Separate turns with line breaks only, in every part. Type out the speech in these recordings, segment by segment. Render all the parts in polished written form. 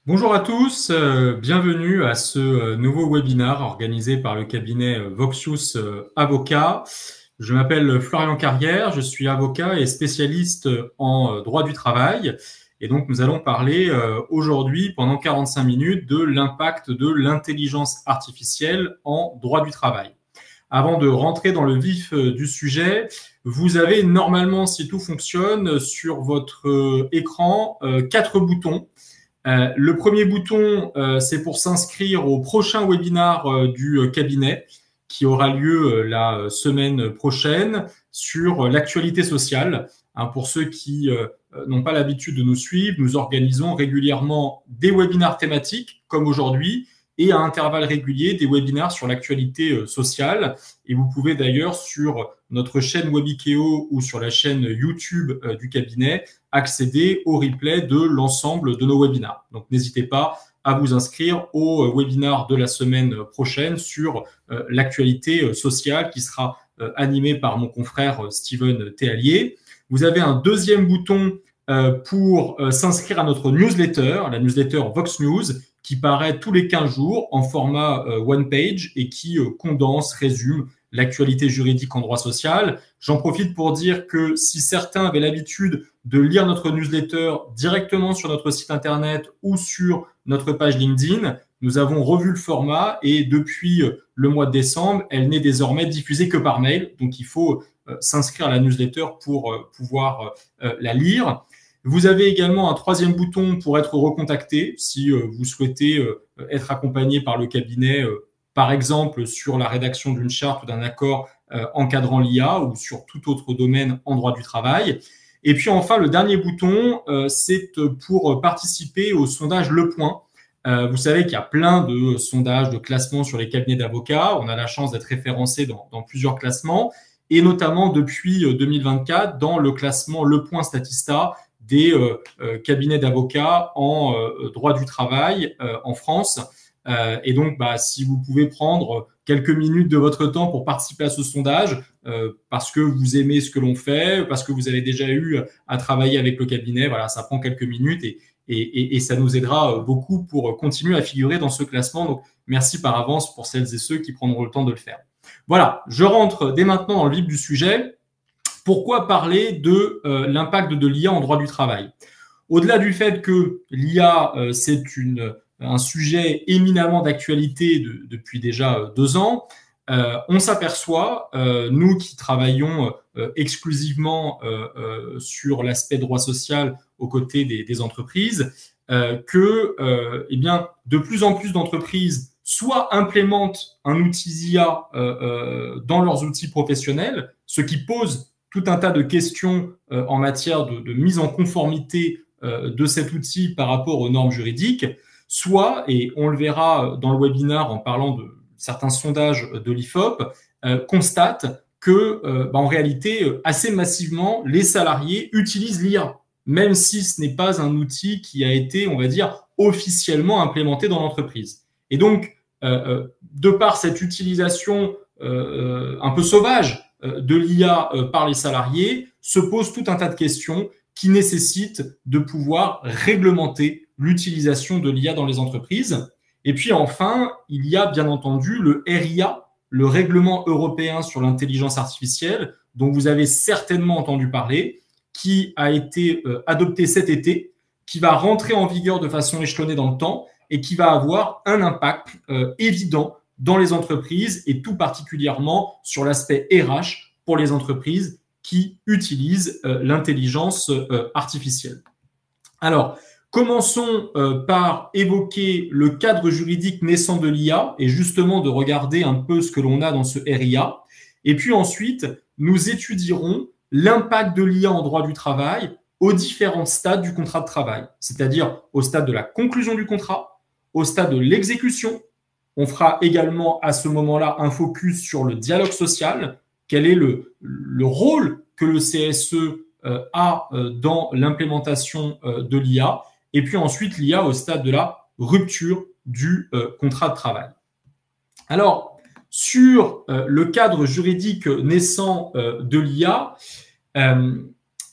Bonjour à tous, bienvenue à ce nouveau webinaire organisé par le cabinet Voxius Avocat. Je m'appelle Florian Carrière, je suis avocat et spécialiste en droit du travail. Et donc nous allons parler aujourd'hui pendant 45 minutes de l'impact de l'intelligence artificielle en droit du travail. Avant de rentrer dans le vif du sujet, vous avez normalement, si tout fonctionne, sur votre écran, 4 boutons. Le premier bouton, c'est pour s'inscrire au prochain webinaire du cabinet qui aura lieu la semaine prochaine sur l'actualité sociale. Hein, pour ceux qui n'ont pas l'habitude de nous suivre, nous organisons régulièrement des webinaires thématiques comme aujourd'hui et à intervalles réguliers des webinaires sur l'actualité sociale. Et vous pouvez d'ailleurs sur notre chaîne Webikeo ou sur la chaîne YouTube du cabinet accéder au replay de l'ensemble de nos webinaires. Donc n'hésitez pas à vous inscrire au webinaire de la semaine prochaine sur l'actualité sociale qui sera animé par mon confrère Steven Théalier. Vous avez un deuxième bouton pour s'inscrire à notre newsletter, la newsletter Vox News, qui paraît tous les 15 jours en format one page et qui condense, résume l'actualité juridique en droit social. J'en profite pour dire que si certains avaient l'habitude de lire notre newsletter directement sur notre site internet ou sur notre page LinkedIn, nous avons revu le format et depuis le mois de décembre, elle n'est désormais diffusée que par mail. Donc il faut s'inscrire à la newsletter pour pouvoir la lire. Vous avez également un troisième bouton pour être recontacté si vous souhaitez être accompagné par le cabinet, par exemple sur la rédaction d'une charte ou d'un accord encadrant l'IA ou sur tout autre domaine en droit du travail. Et puis enfin, le dernier bouton, c'est pour participer au sondage Le Point. Vous savez qu'il y a plein de sondages, de classements sur les cabinets d'avocats. On a la chance d'être référencé dans plusieurs classements et notamment depuis 2024 dans le classement Le Point Statista des cabinets d'avocats en droit du travail en France. Et donc, si vous pouvez prendre quelques minutes de votre temps pour participer à ce sondage, parce que vous aimez ce que l'on fait, parce que vous avez déjà eu à travailler avec le cabinet, voilà, ça prend quelques minutes et ça nous aidera beaucoup pour continuer à figurer dans ce classement. Donc, merci par avance pour celles et ceux qui prendront le temps de le faire. Voilà, je rentre dès maintenant dans le vif du sujet. Pourquoi parler de l'impact de l'IA en droit du travail? Au-delà du fait que l'IA, c'est un sujet éminemment d'actualité depuis déjà 2 ans, on s'aperçoit, nous qui travaillons exclusivement sur l'aspect droit social aux côtés des entreprises, que eh bien, de plus en plus d'entreprises soit implémentent un outil IA dans leurs outils professionnels, ce qui pose tout un tas de questions en matière de mise en conformité de cet outil par rapport aux normes juridiques, soit, et on le verra dans le webinaire en parlant de certains sondages de l'IFOP, constate que, en réalité, assez massivement, les salariés utilisent l'IA, même si ce n'est pas un outil qui a été, on va dire, officiellement implémenté dans l'entreprise. Et donc, de par cette utilisation un peu sauvage de l'IA par les salariés, se pose tout un tas de questions qui nécessitent de pouvoir réglementer l'utilisation de l'IA dans les entreprises. Et puis enfin, il y a bien entendu le RIA, le règlement européen sur l'intelligence artificielle, dont vous avez certainement entendu parler, qui a été adopté cet été, qui va rentrer en vigueur de façon échelonnée dans le temps et qui va avoir un impact évident dans les entreprises et tout particulièrement sur l'aspect RH pour les entreprises qui utilisent l'intelligence artificielle. Alors, commençons par évoquer le cadre juridique naissant de l'IA et justement de regarder un peu ce que l'on a dans ce RIA. Et puis ensuite, nous étudierons l'impact de l'IA en droit du travail aux différents stades du contrat de travail, c'est-à-dire au stade de la conclusion du contrat, au stade de l'exécution. On fera également à ce moment-là un focus sur le dialogue social. Quel est le rôle que le CSE a dans l'implémentation de l'IA? Et puis ensuite, l'IA au stade de la rupture du contrat de travail. Alors, sur le cadre juridique naissant de l'IA,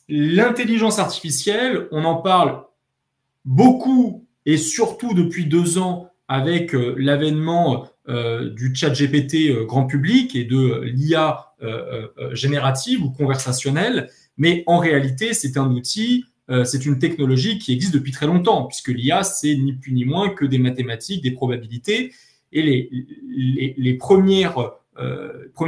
l'intelligence artificielle, on en parle beaucoup et surtout depuis 2 ans avec l'avènement du chat GPT grand public et de l'IA générative ou conversationnelle. Mais en réalité, c'est un outil, c'est une technologie qui existe depuis très longtemps, puisque l'IA, c'est ni plus ni moins que des mathématiques, des probabilités. Et les premiers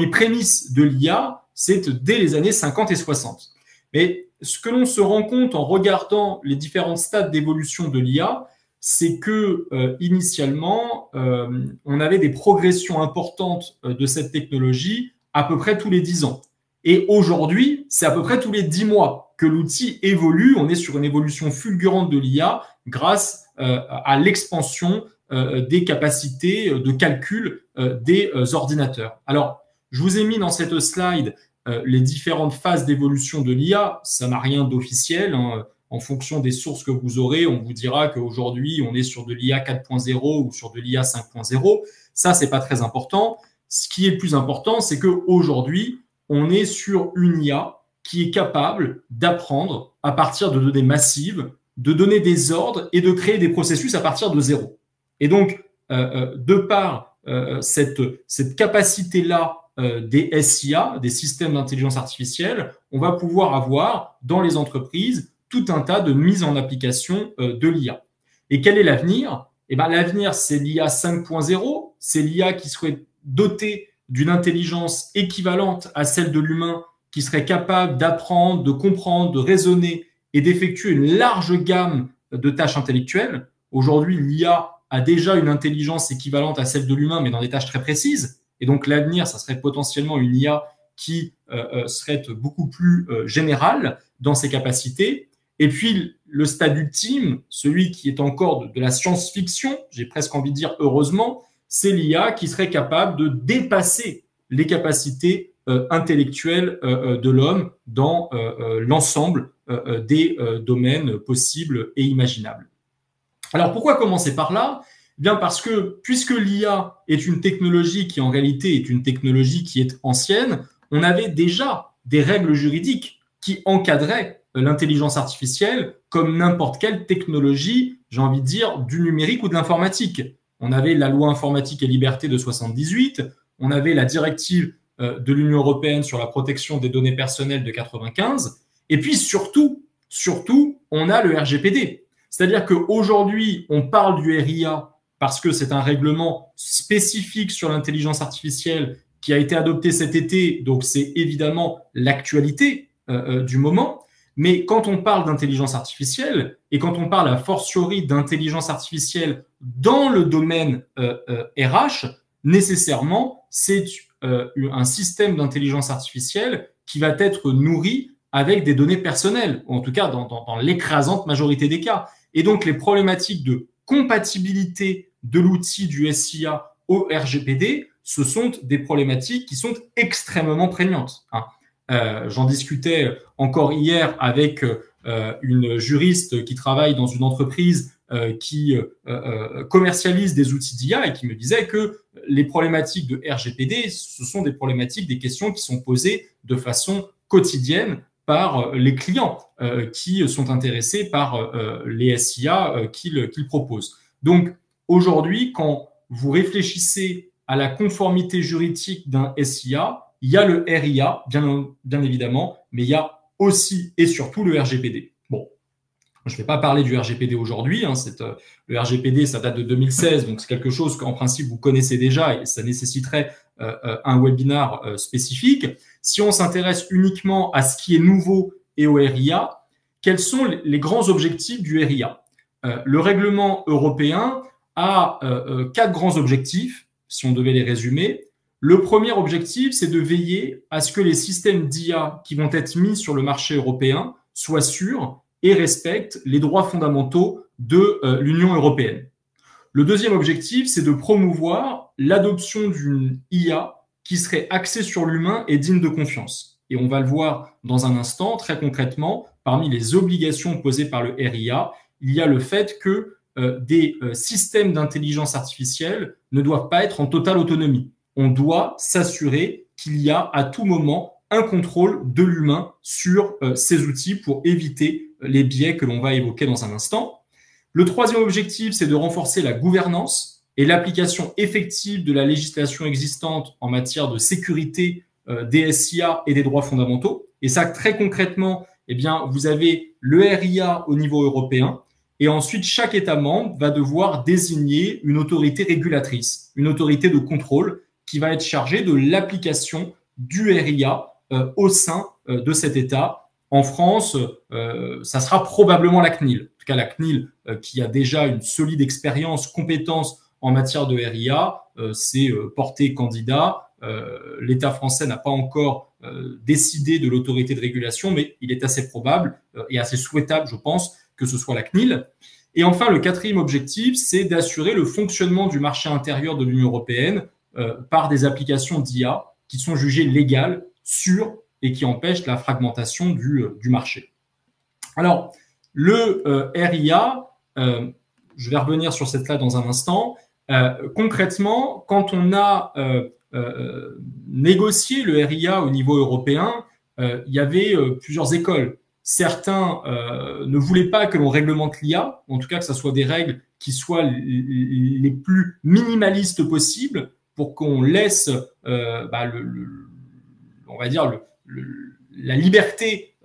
prémices de l'IA, c'est dès les années 50 et 60. Mais ce que l'on se rend compte en regardant les différents stades d'évolution de l'IA, c'est que initialement, on avait des progressions importantes de cette technologie à peu près tous les 10 ans. Et aujourd'hui, c'est à peu près tous les 10 mois que l'outil évolue. On est sur une évolution fulgurante de l'IA grâce à l'expansion des capacités de calcul des ordinateurs. Alors, je vous ai mis dans cette slide les différentes phases d'évolution de l'IA. Ça n'a rien d'officiel, hein. En fonction des sources que vous aurez, on vous dira qu'aujourd'hui, on est sur de l'IA 4.0 ou sur de l'IA 5.0. Ça, c'est pas très important. Ce qui est le plus important, c'est qu'aujourd'hui, on est sur une IA qui est capable d'apprendre à partir de données massives, de donner des ordres et de créer des processus à partir de zéro. Et donc, de par cette capacité-là des SIA, des systèmes d'intelligence artificielle, on va pouvoir avoir dans les entreprises tout un tas de mises en application de l'IA. Et quel est l'avenir? Eh ben, l'avenir, c'est l'IA 5.0, c'est l'IA qui serait dotée d'une intelligence équivalente à celle de l'humain, qui serait capable d'apprendre, de comprendre, de raisonner et d'effectuer une large gamme de tâches intellectuelles. Aujourd'hui, l'IA a déjà une intelligence équivalente à celle de l'humain, mais dans des tâches très précises. Et donc, l'avenir, ça serait potentiellement une IA qui serait beaucoup plus générale dans ses capacités. Et puis, le stade ultime, celui qui est encore de la science-fiction, j'ai presque envie de dire heureusement, c'est l'IA qui serait capable de dépasser les capacités intellectuelles de l'homme dans l'ensemble des domaines possibles et imaginables. Alors, pourquoi commencer par là? Bien parce que, puisque l'IA est une technologie qui, en réalité, est une technologie qui est ancienne, on avait déjà des règles juridiques qui encadraient l'intelligence artificielle comme n'importe quelle technologie, j'ai envie de dire, du numérique ou de l'informatique. On avait la loi informatique et liberté de 78, on avait la directive de l'Union européenne sur la protection des données personnelles de 95, et puis surtout, on a le RGPD. C'est-à-dire qu'aujourd'hui, on parle du RIA parce que c'est un règlement spécifique sur l'intelligence artificielle qui a été adopté cet été, donc c'est évidemment l'actualité du moment. Mais quand on parle d'intelligence artificielle et quand on parle a fortiori d'intelligence artificielle dans le domaine RH, nécessairement, c'est un système d'intelligence artificielle qui va être nourri avec des données personnelles, ou en tout cas dans l'écrasante majorité des cas. Et donc, les problématiques de compatibilité de l'outil du SIA au RGPD, ce sont des problématiques qui sont extrêmement prégnantes, hein. J'en discutais encore hier avec une juriste qui travaille dans une entreprise qui commercialise des outils d'IA et qui me disait que les problématiques de RGPD, ce sont des problématiques, des questions qui sont posées de façon quotidienne par les clients qui sont intéressés par les SIA qu'ils proposent. Donc aujourd'hui, quand vous réfléchissez à la conformité juridique d'un SIA, il y a le RIA, bien évidemment, mais il y a aussi et surtout le RGPD. Bon, je ne vais pas parler du RGPD aujourd'hui, hein, le RGPD, ça date de 2016, donc c'est quelque chose qu'en principe vous connaissez déjà et ça nécessiterait un webinar spécifique. Si on s'intéresse uniquement à ce qui est nouveau et au RIA, quels sont les grands objectifs du RIA? Le règlement européen a 4 grands objectifs, si on devait les résumer. Le premier objectif, c'est de veiller à ce que les systèmes d'IA qui vont être mis sur le marché européen soient sûrs et respectent les droits fondamentaux de l'Union européenne. Le deuxième objectif, c'est de promouvoir l'adoption d'une IA qui serait axée sur l'humain et digne de confiance. Et on va le voir dans un instant, très concrètement, parmi les obligations posées par le RIA, il y a le fait que des systèmes d'intelligence artificielle ne doivent pas être en totale autonomie. On doit s'assurer qu'il y a à tout moment un contrôle de l'humain sur ces outils pour éviter les biais que l'on va évoquer dans un instant. Le troisième objectif, c'est de renforcer la gouvernance et l'application effective de la législation existante en matière de sécurité des SIA et des droits fondamentaux. Et ça, très concrètement, eh bien, vous avez le RIA au niveau européen, et ensuite, chaque État membre va devoir désigner une autorité régulatrice, une autorité de contrôle qui va être chargée de l'application du RIA au sein de cet État. En France, ça sera probablement la CNIL. En tout cas, la CNIL, qui a déjà une solide expérience, compétence en matière de RIA, s'est porté candidat. L'État français n'a pas encore décidé de l'autorité de régulation, mais il est assez probable et assez souhaitable, je pense, que ce soit la CNIL. Et enfin, le quatrième objectif, c'est d'assurer le fonctionnement du marché intérieur de l'Union européenne par des applications d'IA qui sont jugées légales, sûres et qui empêchent la fragmentation du marché. Alors, le RIA, je vais revenir sur cette slide dans un instant. Concrètement, quand on a négocié le RIA au niveau européen, il y avait plusieurs écoles. Certains ne voulaient pas que l'on réglemente l'IA, en tout cas que ce soit des règles qui soient les plus minimalistes possibles pour qu'on laisse, on va dire, la liberté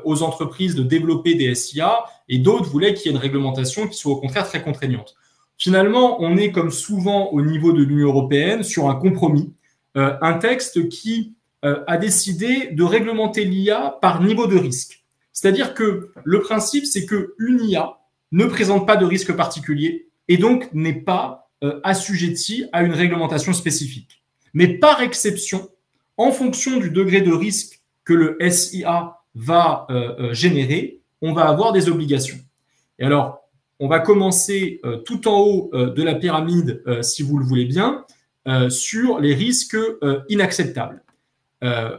aux entreprises de développer des SIA, et d'autres voulaient qu'il y ait une réglementation qui soit au contraire très contraignante. Finalement, on est comme souvent au niveau de l'Union européenne sur un compromis, un texte qui a décidé de réglementer l'IA par niveau de risque. C'est-à-dire que le principe, c'est qu'une IA ne présente pas de risque particulier et donc n'est pas assujettie à une réglementation spécifique. Mais par exception, en fonction du degré de risque que le SIA va générer, on va avoir des obligations. Et alors, on va commencer tout en haut de la pyramide, si vous le voulez bien, sur les risques inacceptables.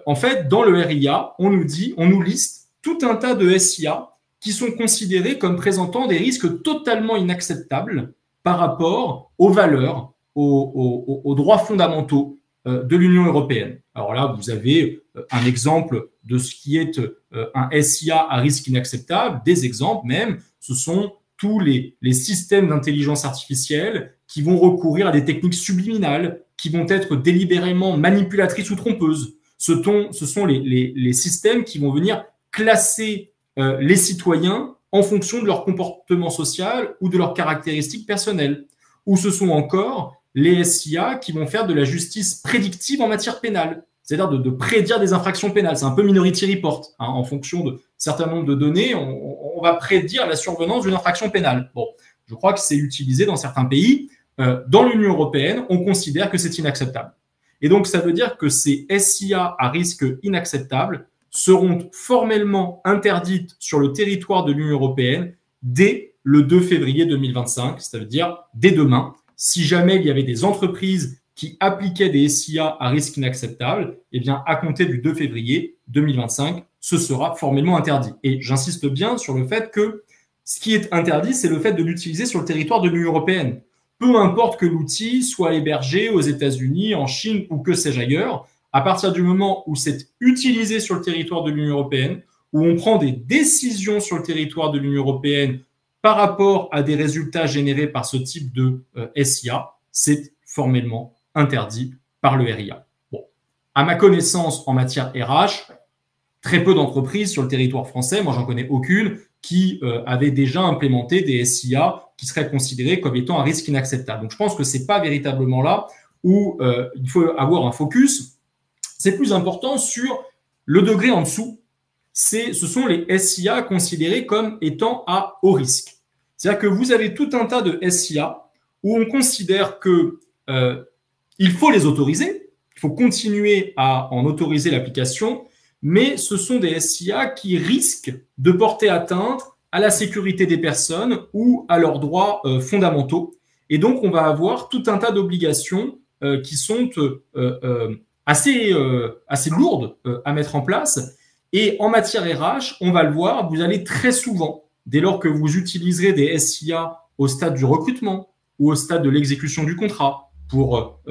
En fait, dans le RIA, on nous liste tout un tas de SIA qui sont considérés comme présentant des risques totalement inacceptables par rapport aux valeurs, aux droits fondamentaux de l'Union européenne. Alors là, vous avez un exemple de ce qui est un SIA à risque inacceptable, des exemples même, ce sont tous les systèmes d'intelligence artificielle qui vont recourir à des techniques subliminales, qui vont être délibérément manipulatrices ou trompeuses. Ce sont les systèmes qui vont venir classer les citoyens en fonction de leur comportement social ou de leurs caractéristiques personnelles. Ou ce sont encore les SIA qui vont faire de la justice prédictive en matière pénale, c'est-à-dire de prédire des infractions pénales. C'est un peu Minority Report. Hein, en fonction de certain nombre de données, on va prédire la survenance d'une infraction pénale. Bon, je crois que c'est utilisé dans certains pays. Dans l'Union européenne, on considère que c'est inacceptable. Et donc, ça veut dire que ces SIA à risque inacceptable seront formellement interdites sur le territoire de l'Union européenne dès le 2 février 2025, c'est-à-dire dès demain. Si jamais il y avait des entreprises qui appliquaient des SIA à risque inacceptable, eh bien, à compter du 2 février 2025, ce sera formellement interdit. Et j'insiste bien sur le fait que ce qui est interdit, c'est le fait de l'utiliser sur le territoire de l'Union européenne. Peu importe que l'outil soit hébergé aux États-Unis, en Chine ou que sais-je ailleurs, à partir du moment où c'est utilisé sur le territoire de l'Union européenne, où on prend des décisions sur le territoire de l'Union européenne par rapport à des résultats générés par ce type de SIA, c'est formellement interdit par le RIA. Bon, à ma connaissance, en matière RH, très peu d'entreprises sur le territoire français, moi j'en connais aucune, qui avaient déjà implémenté des SIA qui seraient considérés comme étant un risque inacceptable. Donc je pense que c'est pas véritablement là où il faut avoir un focus. C'est plus important sur le degré en dessous. Ce sont les SIA considérés comme étant à haut risque. C'est-à-dire que vous avez tout un tas de SIA où on considère que il faut les autoriser, il faut continuer à en autoriser l'application, mais ce sont des SIA qui risquent de porter atteinte à la sécurité des personnes ou à leurs droits fondamentaux. Et donc, on va avoir tout un tas d'obligations qui sont assez lourdes à mettre en place. Et en matière RH, on va le voir, vous allez très souvent, dès lors que vous utiliserez des SIA au stade du recrutement ou au stade de l'exécution du contrat pour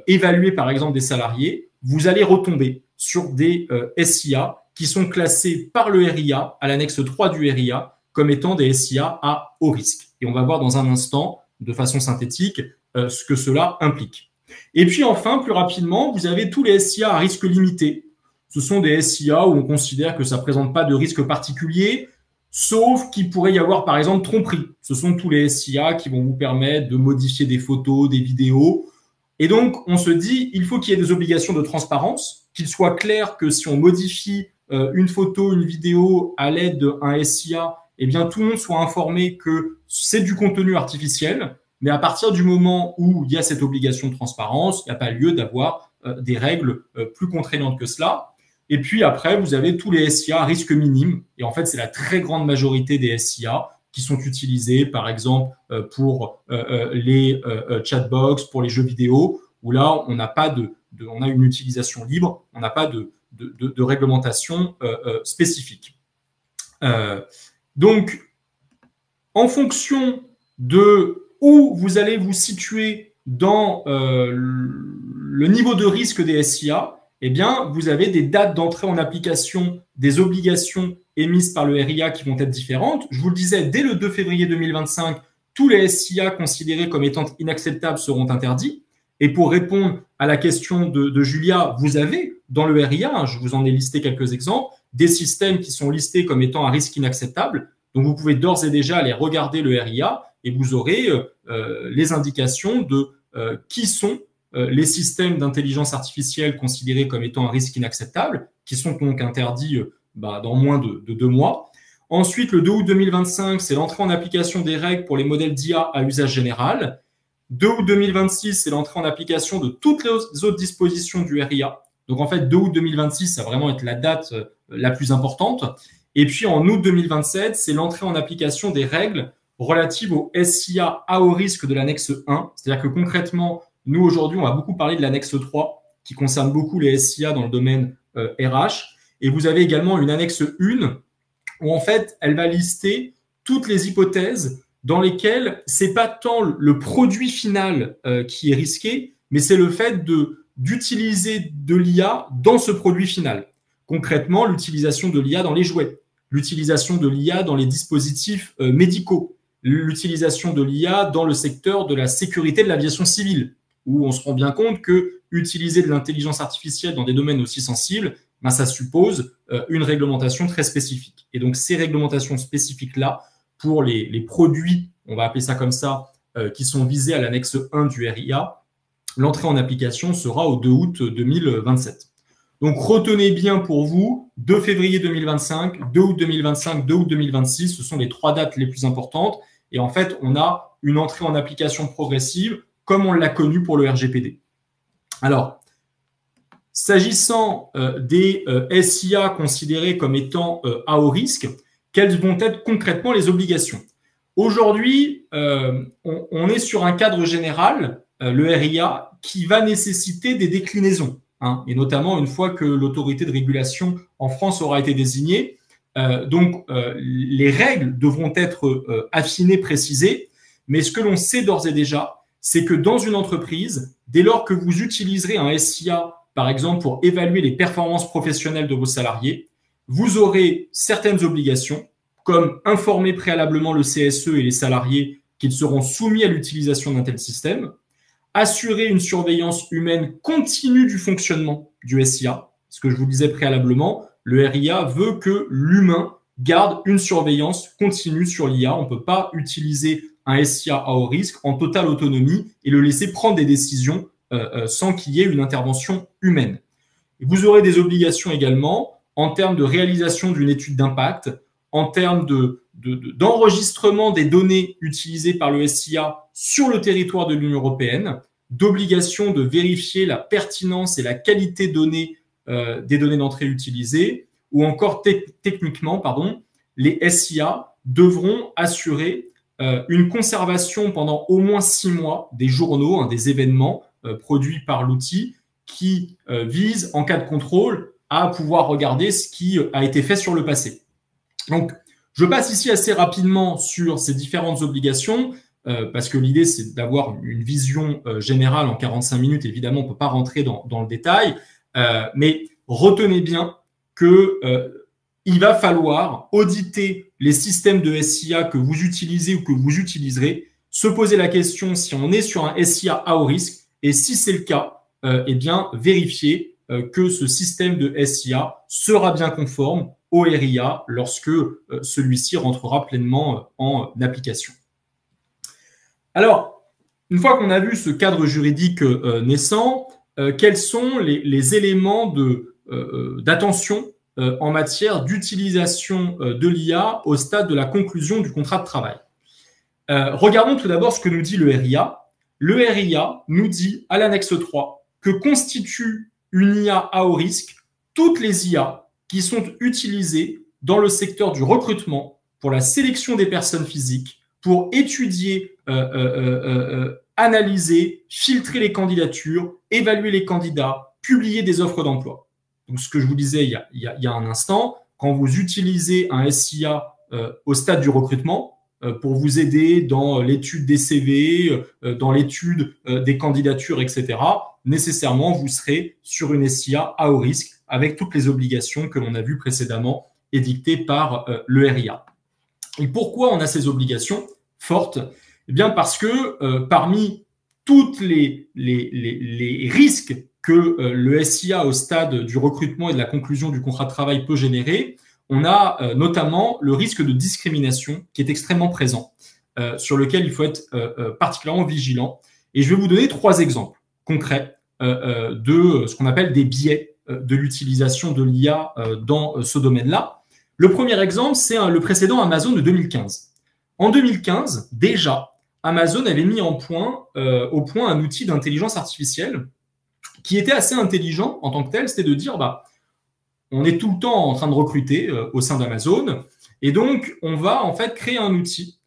évaluer par exemple des salariés, vous allez retomber sur des SIA qui sont classés par le RIA, à l'annexe 3 du RIA, comme étant des SIA à haut risque. Et on va voir dans un instant, de façon synthétique, ce que cela implique. Et puis enfin, plus rapidement, vous avez tous les SIA à risque limité. Ce sont des SIA où on considère que ça ne présente pas de risque particulier, sauf qu'il pourrait y avoir par exemple tromperie. Ce sont tous les SIA qui vont vous permettre de modifier des photos, des vidéos. Et donc, on se dit, il faut qu'il y ait des obligations de transparence, qu'il soit clair que si on modifie une photo, une vidéo à l'aide d'un SIA, eh bien, tout le monde soit informé que c'est du contenu artificiel. Mais à partir du moment où il y a cette obligation de transparence, il n'y a pas lieu d'avoir des règles plus contraignantes que cela. Et puis après, vous avez tous les SIA à risque minime. Et en fait, c'est la très grande majorité des SIA qui sont utilisés, par exemple, pour les chatbox, pour les jeux vidéo, où là, on n'a pas on a une utilisation libre, on n'a pas de réglementation spécifique. Donc, en fonction de où vous allez vous situer dans le niveau de risque des SIA, eh bien, vous avez des dates d'entrée en application des obligations émises par le RIA qui vont être différentes. Je vous le disais, dès le 2 février 2025, tous les SIA considérés comme étant inacceptables seront interdits. Et pour répondre à la question de Julia, vous avez dans le RIA, je vous en ai listé quelques exemples, des systèmes qui sont listés comme étant à risque inacceptable. Donc, vous pouvez d'ores et déjà aller regarder le RIA et vous aurez les indications de qui sont les systèmes d'intelligence artificielle considérés comme étant un risque inacceptable, qui sont donc interdits dans moins de 2 mois. Ensuite, le 2 août 2025, c'est l'entrée en application des règles pour les modèles d'IA à usage général. 2 août 2026, c'est l'entrée en application de toutes les autres dispositions du RIA. Donc, en fait, 2 août 2026, ça va vraiment être la date la plus importante. Et puis, en août 2027, c'est l'entrée en application des règles relatives au SIA à haut risque de l'annexe 1. C'est-à-dire que concrètement, nous, aujourd'hui, on va beaucoup parler de l'annexe 3, qui concerne beaucoup les SIA dans le domaine RH. Et vous avez également une annexe 1, où en fait, elle va lister toutes les hypothèses dans lesquelles c'est pas tant le produit final qui est risqué, mais c'est le fait d'utiliser de l'IA dans ce produit final. Concrètement, l'utilisation de l'IA dans les jouets, l'utilisation de l'IA dans les dispositifs médicaux, l'utilisation de l'IA dans le secteur de la sécurité de l'aviation civile, où on se rend bien compte que utiliser de l'intelligence artificielle dans des domaines aussi sensibles, ça suppose une réglementation très spécifique. Et donc, ces réglementations spécifiques-là, pour les produits, on va appeler ça comme ça, qui sont visés à l'annexe 1 du RIA, l'entrée en application sera au 2 août 2027. Donc, retenez bien pour vous, 2 février 2025, 2 août 2025, 2 août 2026, ce sont les 3 dates les plus importantes. Et en fait, on a une entrée en application progressive, comme on l'a connu pour le RGPD. Alors, s'agissant des SIA considérés comme étant à haut risque, quelles vont être concrètement les obligations? Aujourd'hui, on est sur un cadre général, le RIA, qui va nécessiter des déclinaisons, et notamment une fois que l'autorité de régulation en France aura été désignée. Donc, les règles devront être affinées, précisées, mais ce que l'on sait d'ores et déjà, c'est que dans une entreprise, dès lors que vous utiliserez un SIA, par exemple, pour évaluer les performances professionnelles de vos salariés, vous aurez certaines obligations, comme informer préalablement le CSE et les salariés qu'ils seront soumis à l'utilisation d'un tel système, assurer une surveillance humaine continue du fonctionnement du SIA. Ce que je vous disais préalablement, le RIA veut que l'humain garde une surveillance continue sur l'IA. On ne peut pas utiliser un SIA à haut risque en totale autonomie et le laisser prendre des décisions sans qu'il y ait une intervention humaine. Et vous aurez des obligations également en termes de réalisation d'une étude d'impact, en termes d'enregistrement des données utilisées par le SIA sur le territoire de l'Union européenne, d'obligation de vérifier la pertinence et la qualité des données d'entrée utilisées, ou encore techniquement, les SIA devront assurer une conservation pendant au moins 6 mois des journaux, des événements produits par l'outil qui visent, en cas de contrôle, à pouvoir regarder ce qui a été fait sur le passé. Donc, je passe ici assez rapidement sur ces différentes obligations parce que l'idée, c'est d'avoir une vision générale en 45 minutes. Évidemment, on ne peut pas rentrer dans le détail, mais retenez bien qu'il va falloir auditer les systèmes de SIA que vous utilisez ou que vous utiliserez, se poser la question si on est sur un SIA à haut risque, et si c'est le cas, eh bien, vérifier que ce système de SIA sera bien conforme au RIA lorsque celui-ci rentrera pleinement en application. Alors, une fois qu'on a vu ce cadre juridique naissant, quels sont les éléments d'attention en matière d'utilisation de l'IA au stade de la conclusion du contrat de travail? Regardons tout d'abord ce que nous dit le RIA. Le RIA nous dit à l'annexe 3 que constitue une IA à haut risque toutes les IA qui sont utilisées dans le secteur du recrutement pour la sélection des personnes physiques, pour étudier, analyser, filtrer les candidatures, évaluer les candidats, publier des offres d'emploi. Donc, ce que je vous disais il y a un instant, quand vous utilisez un SIA au stade du recrutement, pour vous aider dans l'étude des CV, dans l'étude des candidatures, etc., nécessairement, vous serez sur une SIA à haut risque avec toutes les obligations que l'on a vues précédemment édictées par le RIA. Et pourquoi on a ces obligations fortes? Eh bien, parce que parmi tous les risques que le SIA au stade du recrutement et de la conclusion du contrat de travail peut générer, on a notamment le risque de discrimination qui est extrêmement présent, sur lequel il faut être particulièrement vigilant. Et je vais vous donner 3 exemples concrets de ce qu'on appelle des biais de l'utilisation de l'IA dans ce domaine-là. Le premier exemple, c'est le précédent Amazon de 2015. En 2015, déjà, Amazon avait mis au point un outil d'intelligence artificielle qui était assez intelligent en tant que tel, c'était de dire, on est tout le temps en train de recruter au sein d'Amazon, et donc on va en fait créer un outil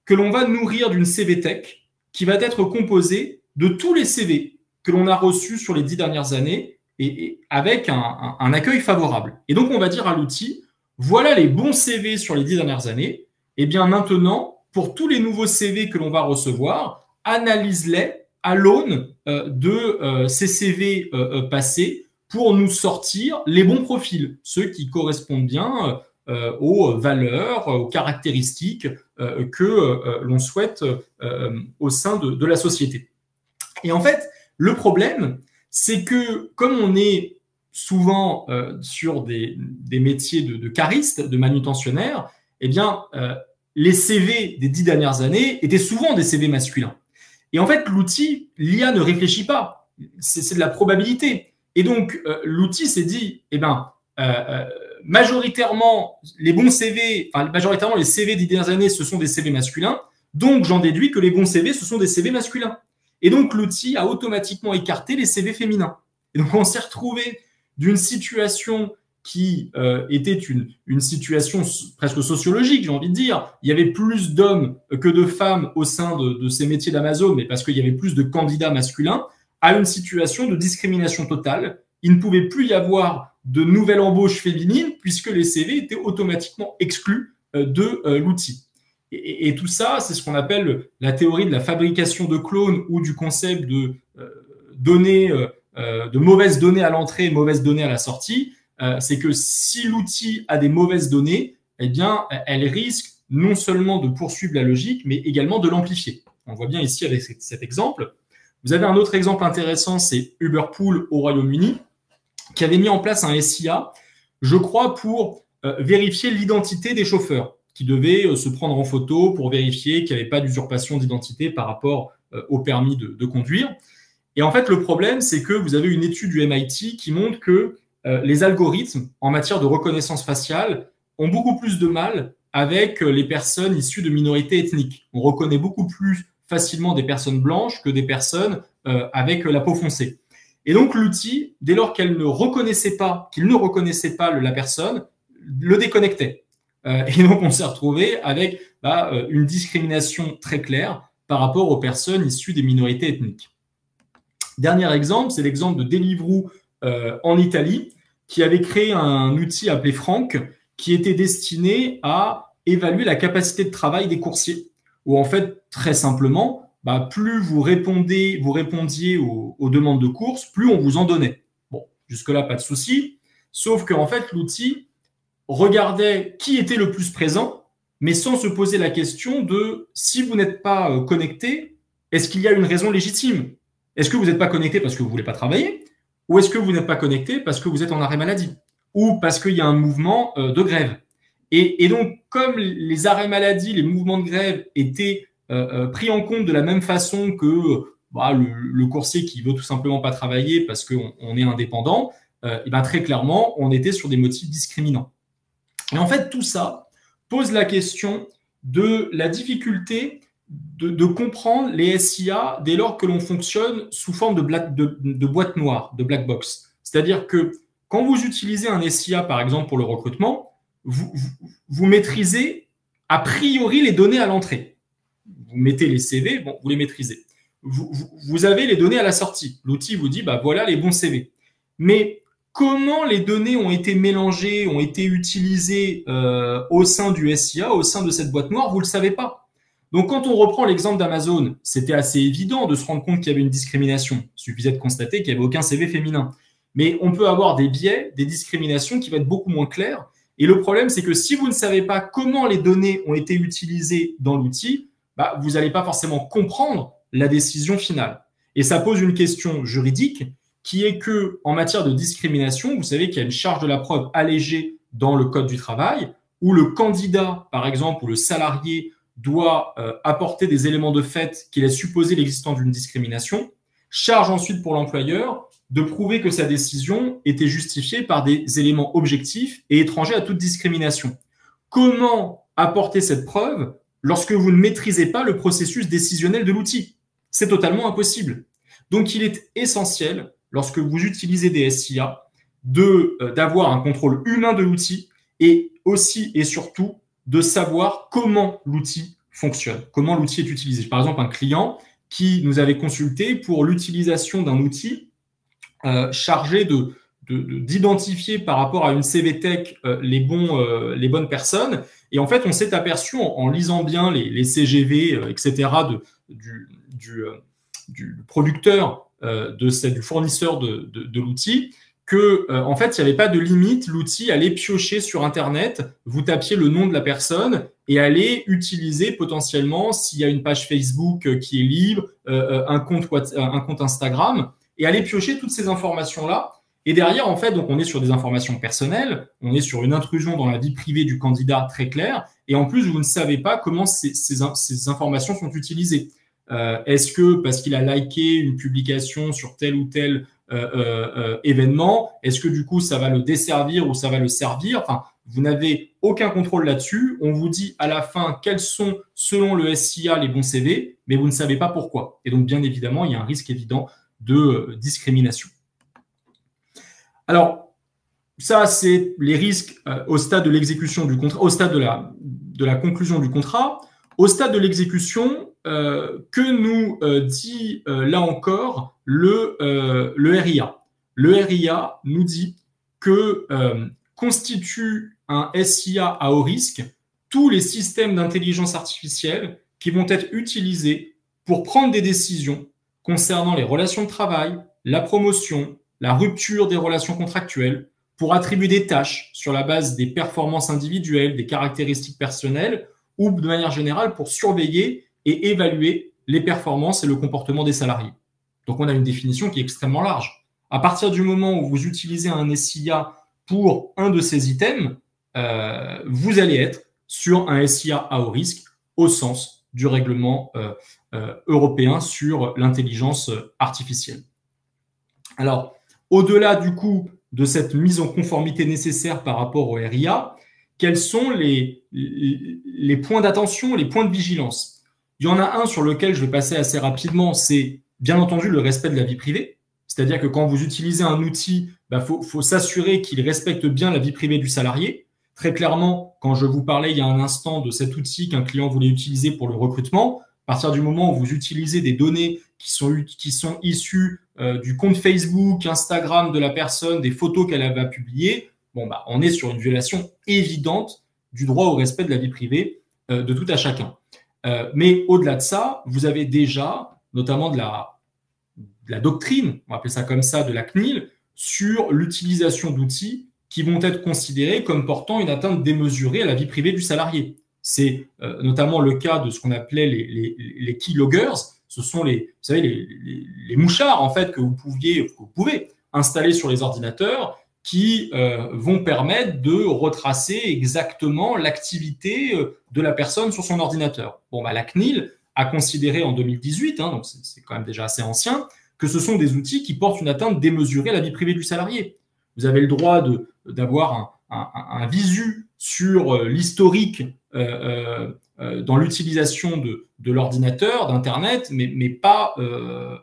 que l'on va nourrir d'une CV Tech qui va être composée de tous les CV que l'on a reçus sur les 10 dernières années et avec un accueil favorable. Et donc on va dire à l'outil, voilà les bons CV sur les 10 dernières années, et bien maintenant, pour tous les nouveaux CV que l'on va recevoir, analyse-les à l'aune de ces CV passés, pour nous sortir les bons profils, ceux qui correspondent bien aux valeurs, aux caractéristiques que l'on souhaite au sein de la société. Et en fait, le problème, c'est que comme on est souvent sur des métiers de caristes, de manutentionnaires, eh bien, les CV des 10 dernières années étaient souvent des CV masculins. Et en fait, l'outil, l'IA ne réfléchit pas. C'est de la probabilité. Et donc, l'outil s'est dit, majoritairement, les bons CV, majoritairement, les CV des dernières années, ce sont des CV masculins. Donc, j'en déduis que les bons CV, ce sont des CV masculins. Et donc, l'outil a automatiquement écarté les CV féminins. Et donc, on s'est retrouvé d'une situation qui était une situation presque sociologique, j'ai envie de dire. Il y avait plus d'hommes que de femmes au sein de ces métiers d'Amazon, mais parce qu'il y avait plus de candidats masculins, à une situation de discrimination totale. Il ne pouvait plus y avoir de nouvelles embauches féminines puisque les CV étaient automatiquement exclus de l'outil. Et tout ça, c'est ce qu'on appelle la théorie de la fabrication de clones ou du concept de données, de mauvaises données à l'entrée et mauvaises données à la sortie. C'est que si l'outil a des mauvaises données, eh bien, elle risque non seulement de poursuivre la logique, mais également de l'amplifier. On voit bien ici avec cet exemple. Vous avez un autre exemple intéressant, c'est Uberpool au Royaume-Uni, qui avait mis en place un SIA, je crois, pour vérifier l'identité des chauffeurs, qui devaient se prendre en photo pour vérifier qu'il n'y avait pas d'usurpation d'identité par rapport au permis de conduire. Et en fait, le problème, c'est que vous avez une étude du MIT qui montre que les algorithmes en matière de reconnaissance faciale ont beaucoup plus de mal avec les personnes issues de minorités ethniques. On reconnaît beaucoup plus facilement des personnes blanches que des personnes avec la peau foncée. Et donc l'outil, dès lors qu'il ne reconnaissait pas la personne, le déconnectait. Et donc on s'est retrouvé avec une discrimination très claire par rapport aux personnes issues des minorités ethniques. Dernier exemple, c'est l'exemple de Deliveroo en Italie, qui avait créé un outil appelé Franck, qui était destiné à évaluer la capacité de travail des coursiers. Où en fait, très simplement, plus vous répondiez aux demandes de courses, plus on vous en donnait. Bon, jusque-là, pas de souci. Sauf qu'en fait, l'outil regardait qui était le plus présent mais sans se poser la question de si vous n'êtes pas connecté, est-ce qu'il y a une raison légitime? Est-ce que vous n'êtes pas connecté parce que vous ne voulez pas travailler? Ou est-ce que vous n'êtes pas connecté parce que vous êtes en arrêt maladie? Ou parce qu'il y a un mouvement de grève? Et donc, comme les arrêts maladie, les mouvements de grève étaient pris en compte de la même façon que le coursier qui veut tout simplement pas travailler parce qu'on est indépendant, et ben très clairement, on était sur des motifs discriminants. Et en fait, tout ça pose la question de la difficulté de comprendre les SIA dès lors que l'on fonctionne sous forme de boîte noire, de black box. C'est-à-dire que quand vous utilisez un SIA, par exemple, pour le recrutement, vous maîtrisez a priori les données à l'entrée. Vous mettez les CV, bon, vous les maîtrisez. Vous avez les données à la sortie. L'outil vous dit, bah voilà les bons CV. Mais comment les données ont été mélangées, ont été utilisées au sein du SIA, au sein de cette boîte noire, vous ne le savez pas. Donc, quand on reprend l'exemple d'Amazon, c'était assez évident de se rendre compte qu'il y avait une discrimination. Il suffisait de constater qu'il n'y avait aucun CV féminin. Mais on peut avoir des biais, des discriminations qui vont être beaucoup moins claires. Et le problème, c'est que si vous ne savez pas comment les données ont été utilisées dans l'outil, bah, vous n'allez pas forcément comprendre la décision finale. Et ça pose une question juridique qui est que, en matière de discrimination, vous savez qu'il y a une charge de la preuve allégée dans le Code du travail, où le candidat, par exemple, ou le salarié doit apporter des éléments de fait qui laissent supposer l'existence d'une discrimination, charge ensuite pour l'employeur de prouver que sa décision était justifiée par des éléments objectifs et étrangers à toute discrimination. Comment apporter cette preuve lorsque vous ne maîtrisez pas le processus décisionnel de l'outil? C'est totalement impossible. Donc, il est essentiel, lorsque vous utilisez des SIA, d'avoir un contrôle humain de l'outil et aussi et surtout de savoir comment l'outil fonctionne, comment l'outil est utilisé. Par exemple, un client qui nous avait consulté pour l'utilisation d'un outil chargé d'identifier par rapport à une CVTech les bonnes personnes. Et en fait, on s'est aperçu en lisant bien les CGV, etc., du producteur, du fournisseur de l'outil, que en fait, il n'y avait pas de limite. L'outil allait piocher sur Internet, vous tapiez le nom de la personne et allait utiliser potentiellement, s'il y a une page Facebook qui est libre, un compte Instagram, et aller piocher toutes ces informations-là. Et derrière, en fait, donc on est sur des informations personnelles, on est sur une intrusion dans la vie privée du candidat très claire, et en plus, vous ne savez pas comment ces informations sont utilisées. Est-ce que parce qu'il a liké une publication sur tel ou tel événement, est-ce que du coup ça va le desservir ou ça va le servir? Enfin, vous n'avez aucun contrôle là-dessus. On vous dit à la fin quels sont, selon le SIA, les bons CV, mais vous ne savez pas pourquoi. Et donc, bien évidemment, il y a un risque évident de discrimination. Alors, ça, c'est les risques au stade de l'exécution du contrat, au stade de la conclusion du contrat. Au stade de l'exécution, que nous dit là encore le RIA? Le RIA nous dit que constitue un SIA à haut risque tous les systèmes d'intelligence artificielle qui vont être utilisés pour prendre des décisions concernant les relations de travail, la promotion, la rupture des relations contractuelles, pour attribuer des tâches sur la base des performances individuelles, des caractéristiques personnelles, ou de manière générale pour surveiller et évaluer les performances et le comportement des salariés. Donc on a une définition qui est extrêmement large. À partir du moment où vous utilisez un SIA pour un de ces items, vous allez être sur un SIA à haut risque au sens du règlement européen sur l'intelligence artificielle. Alors, au-delà du coup de cette mise en conformité nécessaire par rapport au RIA, quels sont les points d'attention, les points de vigilance? Il y en a un sur lequel je vais passer assez rapidement, c'est bien entendu le respect de la vie privée. C'est-à-dire que quand vous utilisez un outil, faut s'assurer qu'il respecte bien la vie privée du salarié. Très clairement, quand je vous parlais il y a un instant de cet outil qu'un client voulait utiliser pour le recrutement, à partir du moment où vous utilisez des données qui sont issues du compte Facebook, Instagram de la personne, des photos qu'elle va publier, on est sur une violation évidente du droit au respect de la vie privée de tout à chacun. Mais au-delà de ça, vous avez déjà, notamment de la doctrine, on va appeler ça comme ça, de la CNIL, sur l'utilisation d'outils qui vont être considérés comme portant une atteinte démesurée à la vie privée du salarié. C'est notamment le cas de ce qu'on appelait les keyloggers. Ce sont vous savez, les mouchards en fait que vous pouvez installer sur les ordinateurs qui vont permettre de retracer exactement l'activité de la personne sur son ordinateur. Bon, bah, la CNIL a considéré en 2018, donc c'est quand même déjà assez ancien, que ce sont des outils qui portent une atteinte démesurée à la vie privée du salarié. Vous avez le droit d'avoir un visu sur l'historique dans l'utilisation de l'ordinateur, d'Internet, mais pas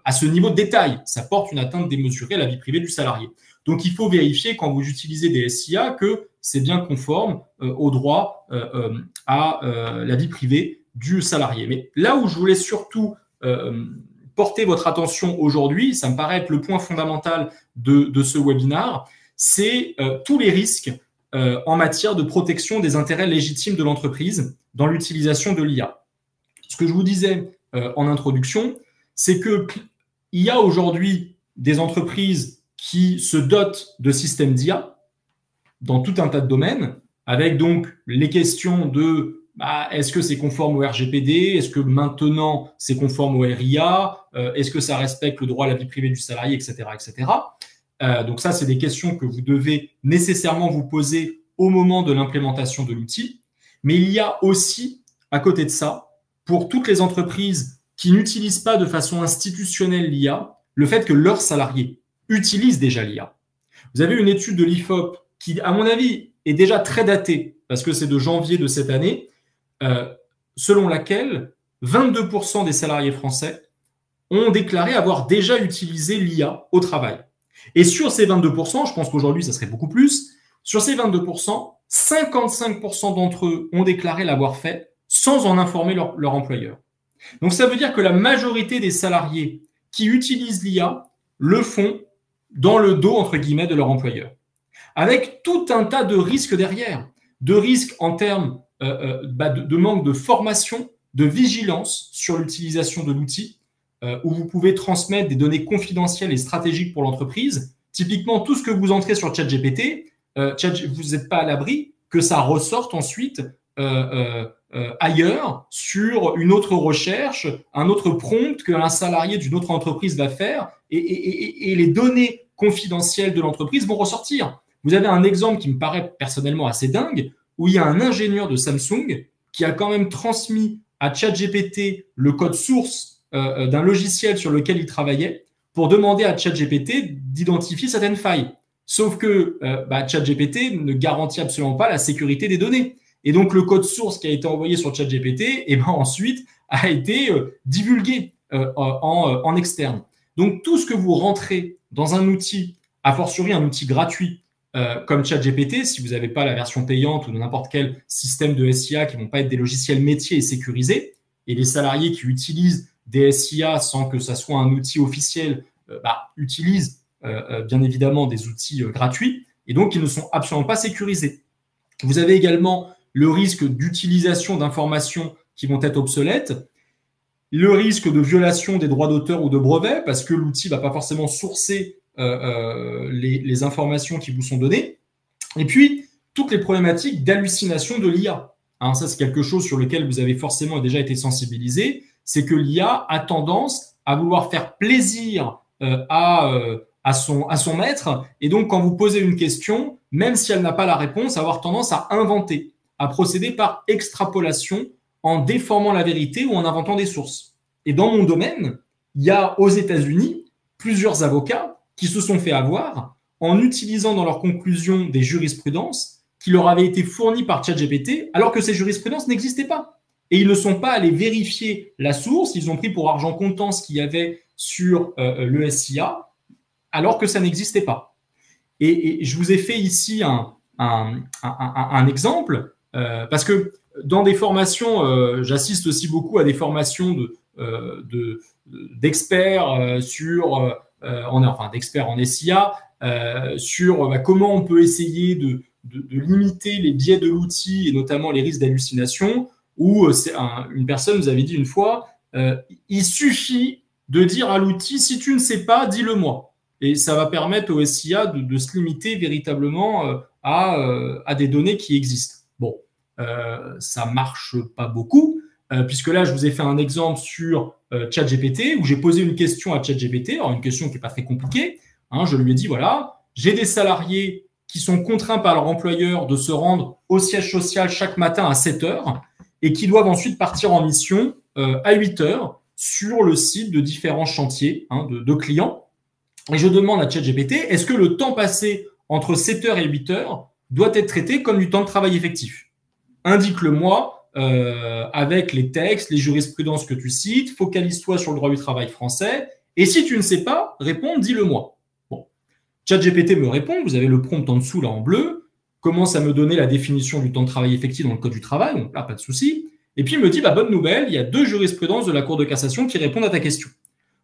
à ce niveau de détail. Ça porte une atteinte démesurée à la vie privée du salarié. Donc, il faut vérifier quand vous utilisez des SIA que c'est bien conforme au droit à la vie privée du salarié. Mais là où je voulais surtout porter votre attention aujourd'hui, ça me paraît être le point fondamental de ce webinaire, c'est tous les risques en matière de protection des intérêts légitimes de l'entreprise dans l'utilisation de l'IA. Ce que je vous disais en introduction, c'est qu'il y a aujourd'hui des entreprises qui se dotent de systèmes d'IA dans tout un tas de domaines, avec donc les questions de est-ce que c'est conforme au RGPD? Est-ce que maintenant c'est conforme au RIA? Est-ce que ça respecte le droit à la vie privée du salarié, etc., etc. Donc ça, c'est des questions que vous devez nécessairement vous poser au moment de l'implémentation de l'outil. Mais il y a aussi, à côté de ça, pour toutes les entreprises qui n'utilisent pas de façon institutionnelle l'IA, le fait que leurs salariés utilisent déjà l'IA. Vous avez une étude de l'IFOP qui, à mon avis, est déjà très datée, parce que c'est de janvier de cette année, selon laquelle 22% des salariés français ont déclaré avoir déjà utilisé l'IA au travail. Et sur ces 22%, je pense qu'aujourd'hui, ça serait beaucoup plus, sur ces 22%, 55% d'entre eux ont déclaré l'avoir fait sans en informer leur employeur. Donc ça veut dire que la majorité des salariés qui utilisent l'IA le font dans le dos, entre guillemets, de leur employeur. Avec tout un tas de risques derrière, de risques en termes de manque de formation, de vigilance sur l'utilisation de l'outil, où vous pouvez transmettre des données confidentielles et stratégiques pour l'entreprise. Typiquement, tout ce que vous entrez sur ChatGPT, vous n'êtes pas à l'abri que ça ressorte ensuite ailleurs sur une autre recherche, un autre prompt qu'un salarié d'une autre entreprise va faire, et les données confidentielles de l'entreprise vont ressortir. Vous avez un exemple qui me paraît personnellement assez dingue, où il y a un ingénieur de Samsung qui a quand même transmis à ChatGPT le code source d'un logiciel sur lequel il travaillait pour demander à ChatGPT d'identifier certaines failles. Sauf que ChatGPT ne garantit absolument pas la sécurité des données. Et donc, le code source qui a été envoyé sur ChatGPT, ensuite, a été divulgué en externe. Donc, tout ce que vous rentrez dans un outil, a fortiori un outil gratuit, comme ChatGPT, si vous n'avez pas la version payante ou de n'importe quel système de SIA qui ne vont pas être des logiciels métiers et sécurisés, et les salariés qui utilisent des SIA sans que ça soit un outil officiel, utilisent bien évidemment des outils gratuits, et donc ils ne sont absolument pas sécurisés. Vous avez également le risque d'utilisation d'informations qui vont être obsolètes, le risque de violation des droits d'auteur ou de brevets, parce que l'outil ne va pas forcément sourcer les informations qui vous sont données, et puis toutes les problématiques d'hallucination de l'IA. Hein, ça, c'est quelque chose sur lequel vous avez forcément déjà été sensibilisé, c'est que l'IA a tendance à vouloir faire plaisir à son maître, et donc quand vous posez une question, même si elle n'a pas la réponse, avoir tendance à inventer, à procéder par extrapolation en déformant la vérité ou en inventant des sources. Et dans mon domaine, il y a aux États-Unis plusieurs avocats qui se sont fait avoir en utilisant dans leurs conclusions des jurisprudences qui leur avaient été fournies par ChatGPT alors que ces jurisprudences n'existaient pas. Et ils ne sont pas allés vérifier la source, ils ont pris pour argent comptant ce qu'il y avait sur le SIA alors que ça n'existait pas. Et je vous ai fait ici un exemple parce que dans des formations, j'assiste aussi beaucoup à des formations d'experts d'experts en SIA sur comment on peut essayer de limiter les biais de l'outil et notamment les risques d'hallucination, où une personne nous avait dit une fois, il suffit de dire à l'outil, si tu ne sais pas, dis-le-moi. Et ça va permettre au SIA de se limiter véritablement à des données qui existent. Bon, ça marche pas beaucoup, puisque là, je vous ai fait un exemple sur ChatGPT, où j'ai posé une question à ChatGPT, alors une question qui n'est pas très compliquée. Hein, je lui ai dit, voilà, j'ai des salariés qui sont contraints par leur employeur de se rendre au siège social chaque matin à 7 heures et qui doivent ensuite partir en mission à 8 heures sur le site de différents chantiers de clients. Et je demande à ChatGPT, est-ce que le temps passé entre 7 heures et 8 heures doit être traité comme du temps de travail effectif? Indique-le-moi avec les textes, les jurisprudences que tu cites, focalise-toi sur le droit du travail français, et si tu ne sais pas, réponds, dis-le-moi. Bon. ChatGPT me répond, vous avez le prompt en dessous là en bleu, commence à me donner la définition du temps de travail effectif dans le code du travail, donc là pas de souci, et puis il me dit, bonne nouvelle, il y a 2 jurisprudences de la Cour de cassation qui répondent à ta question.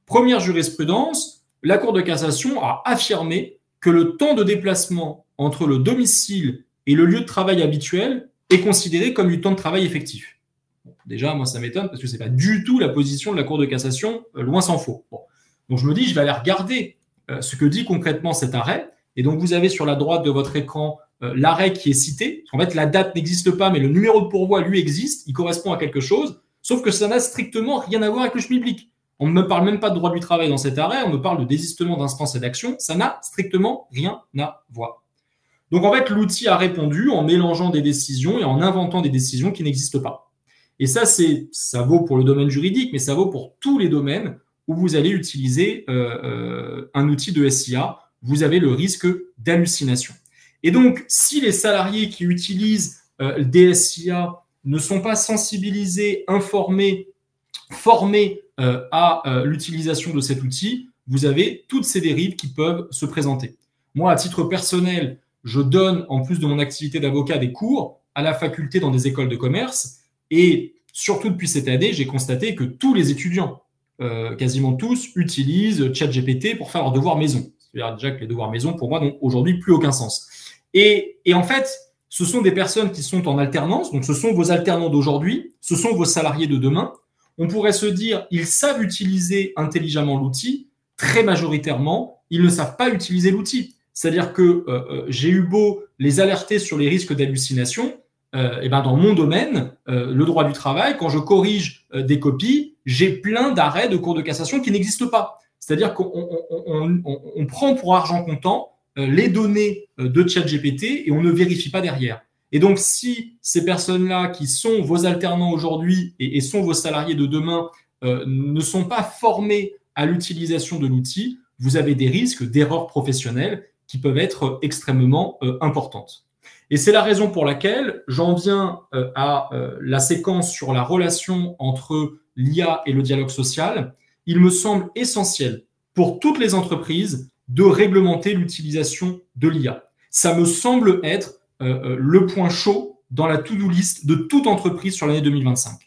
Première jurisprudence, la Cour de cassation a affirmé que le temps de déplacement entre le domicile et le lieu de travail habituel est considéré comme du temps de travail effectif. Bon, déjà, moi, ça m'étonne parce que ce n'est pas du tout la position de la Cour de cassation, loin s'en faut. Bon. Donc, je me dis, je vais aller regarder ce que dit concrètement cet arrêt. Et donc, vous avez sur la droite de votre écran l'arrêt qui est cité. En fait, la date n'existe pas, mais le numéro de pourvoi, lui, existe. Il correspond à quelque chose, sauf que ça n'a strictement rien à voir avec le schmilblick. On ne me parle même pas de droit du travail dans cet arrêt, on me parle de désistement d'instance et d'action. Ça n'a strictement rien à voir. Donc, en fait, l'outil a répondu en mélangeant des décisions et en inventant des décisions qui n'existent pas. Et ça vaut pour le domaine juridique, mais ça vaut pour tous les domaines où vous allez utiliser un outil de SIA. Vous avez le risque d'hallucination. Et donc, si les salariés qui utilisent des SIA ne sont pas sensibilisés, informés, formés à l'utilisation de cet outil, vous avez toutes ces dérives qui peuvent se présenter. Moi, à titre personnel, je donne, en plus de mon activité d'avocat, des cours à la faculté dans des écoles de commerce. Et surtout depuis cette année, j'ai constaté que tous les étudiants, quasiment tous, utilisent ChatGPT pour faire leurs devoirs maison. C'est-à-dire déjà que les devoirs maison, pour moi, n'ont aujourd'hui plus aucun sens. Et en fait, ce sont des personnes qui sont en alternance. Donc, ce sont vos alternants d'aujourd'hui. Ce sont vos salariés de demain. On pourrait se dire, ils savent utiliser intelligemment l'outil. Très majoritairement, ils ne savent pas utiliser l'outil. C'est-à-dire que j'ai eu beau les alerter sur les risques d'hallucination, et ben dans mon domaine, le droit du travail, quand je corrige des copies, j'ai plein d'arrêts de cours de cassation qui n'existent pas. C'est-à-dire qu'on prend pour argent comptant les données de ChatGPT et on ne vérifie pas derrière. Et donc, si ces personnes-là qui sont vos alternants aujourd'hui et sont vos salariés de demain ne sont pas formés à l'utilisation de l'outil, vous avez des risques d'erreurs professionnelles qui peuvent être extrêmement importantes. Et c'est la raison pour laquelle j'en viens à la séquence sur la relation entre l'IA et le dialogue social. Il me semble essentiel pour toutes les entreprises de réglementer l'utilisation de l'IA. Ça me semble être le point chaud dans la to-do list de toute entreprise sur l'année 2025.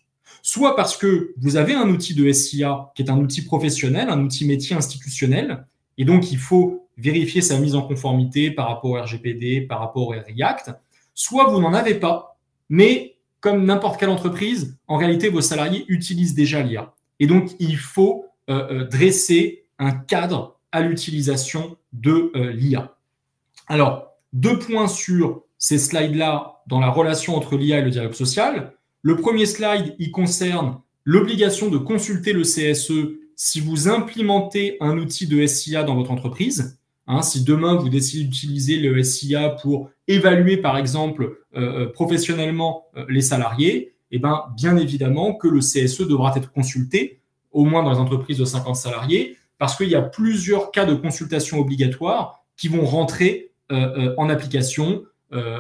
Soit parce que vous avez un outil de SIA qui est un outil professionnel, un outil métier institutionnel, et donc il faut vérifier sa mise en conformité par rapport au RGPD, par rapport au REACT, soit vous n'en avez pas, mais comme n'importe quelle entreprise, en réalité, vos salariés utilisent déjà l'IA. Et donc, il faut dresser un cadre à l'utilisation de l'IA. Alors, 2 points sur ces slides-là dans la relation entre l'IA et le dialogue social. Le premier slide, il concerne l'obligation de consulter le CSE si vous implémentez un outil de SIA dans votre entreprise. Si demain, vous décidez d'utiliser le SIA pour évaluer, par exemple, professionnellement les salariés, eh ben, bien évidemment que le CSE devra être consulté, au moins dans les entreprises de 50 salariés, parce qu'il y a plusieurs cas de consultation obligatoire qui vont rentrer en application.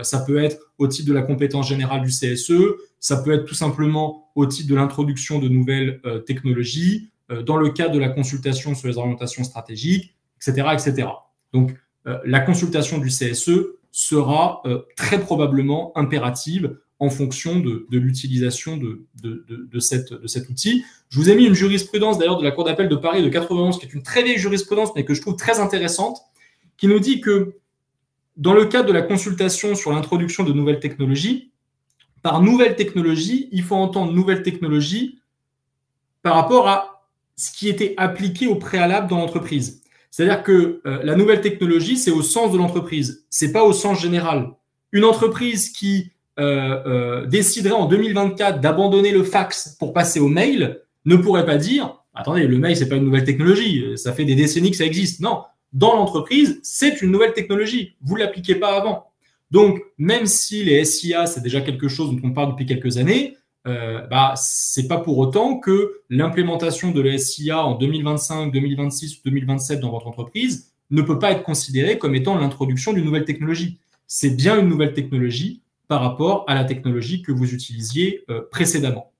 Ça peut être au titre de la compétence générale du CSE, ça peut être tout simplement au titre de l'introduction de nouvelles technologies, dans le cadre de la consultation sur les orientations stratégiques, etc., etc. Donc, la consultation du CSE sera très probablement impérative en fonction de l'utilisation de cet outil. Je vous ai mis une jurisprudence d'ailleurs de la Cour d'appel de Paris de 91, qui est une très vieille jurisprudence, mais que je trouve très intéressante, qui nous dit que dans le cadre de la consultation sur l'introduction de nouvelles technologies, par nouvelle technologie, il faut entendre nouvelle technologie par rapport à ce qui était appliqué au préalable dans l'entreprise. C'est-à-dire que la nouvelle technologie, c'est au sens de l'entreprise, c'est pas au sens général. Une entreprise qui déciderait en 2024 d'abandonner le fax pour passer au mail ne pourrait pas dire « Attendez, le mail, c'est pas une nouvelle technologie, ça fait des décennies que ça existe. » Non, dans l'entreprise, c'est une nouvelle technologie. Vous ne l'appliquez pas avant. Donc, même si les SIA, c'est déjà quelque chose dont on parle depuis quelques années, c'est pas pour autant que l'implémentation de la SIA en 2025, 2026 ou 2027 dans votre entreprise ne peut pas être considérée comme étant l'introduction d'une nouvelle technologie. C'est bien une nouvelle technologie par rapport à la technologie que vous utilisiez précédemment.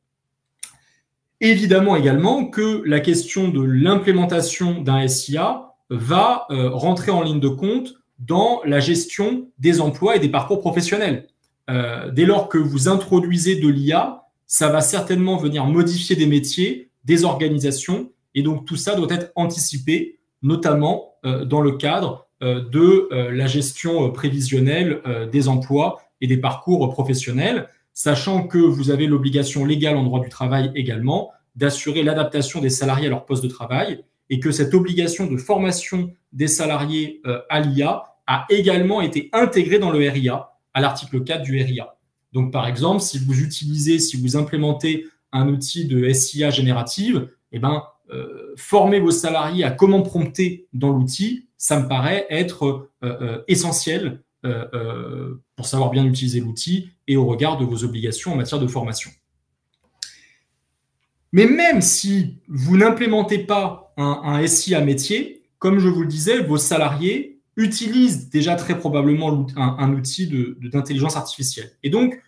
Évidemment également que la question de l'implémentation d'un SIA va rentrer en ligne de compte dans la gestion des emplois et des parcours professionnels. Dès lors que vous introduisez de l'IA, ça va certainement venir modifier des métiers, des organisations, et donc tout ça doit être anticipé, notamment dans le cadre de la gestion prévisionnelle des emplois et des parcours professionnels, sachant que vous avez l'obligation légale en droit du travail également d'assurer l'adaptation des salariés à leur poste de travail et que cette obligation de formation des salariés à l'IA a également été intégrée dans le RIA, à l'article 4 du RIA. Donc, par exemple, si vous implémentez un outil de SIA générative, formez vos salariés à comment prompter dans l'outil, ça me paraît être essentiel pour savoir bien utiliser l'outil et au regard de vos obligations en matière de formation. Mais même si vous n'implémentez pas un SIA métier, comme je vous le disais, vos salariés utilisent déjà très probablement un outil d'intelligence artificielle. Et donc,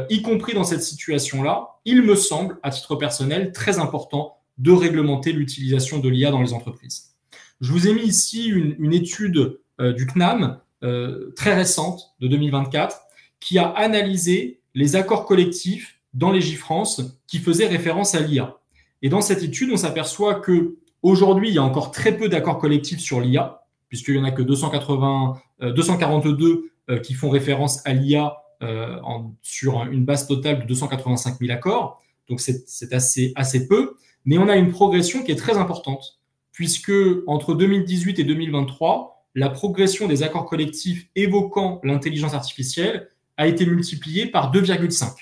y compris dans cette situation-là, il me semble, à titre personnel, très important de réglementer l'utilisation de l'IA dans les entreprises. Je vous ai mis ici une étude du CNAM très récente, de 2024, qui a analysé les accords collectifs dans Légifrance qui faisaient référence à l'IA. Et dans cette étude, on s'aperçoit qu'aujourd'hui, il y a encore très peu d'accords collectifs sur l'IA, puisqu'il n'y en a que 242 qui font référence à l'IA sur une base totale de 285 000 accords. Donc, c'est assez peu. Mais on a une progression qui est très importante, puisque entre 2018 et 2023, la progression des accords collectifs évoquant l'intelligence artificielle a été multipliée par 2,5.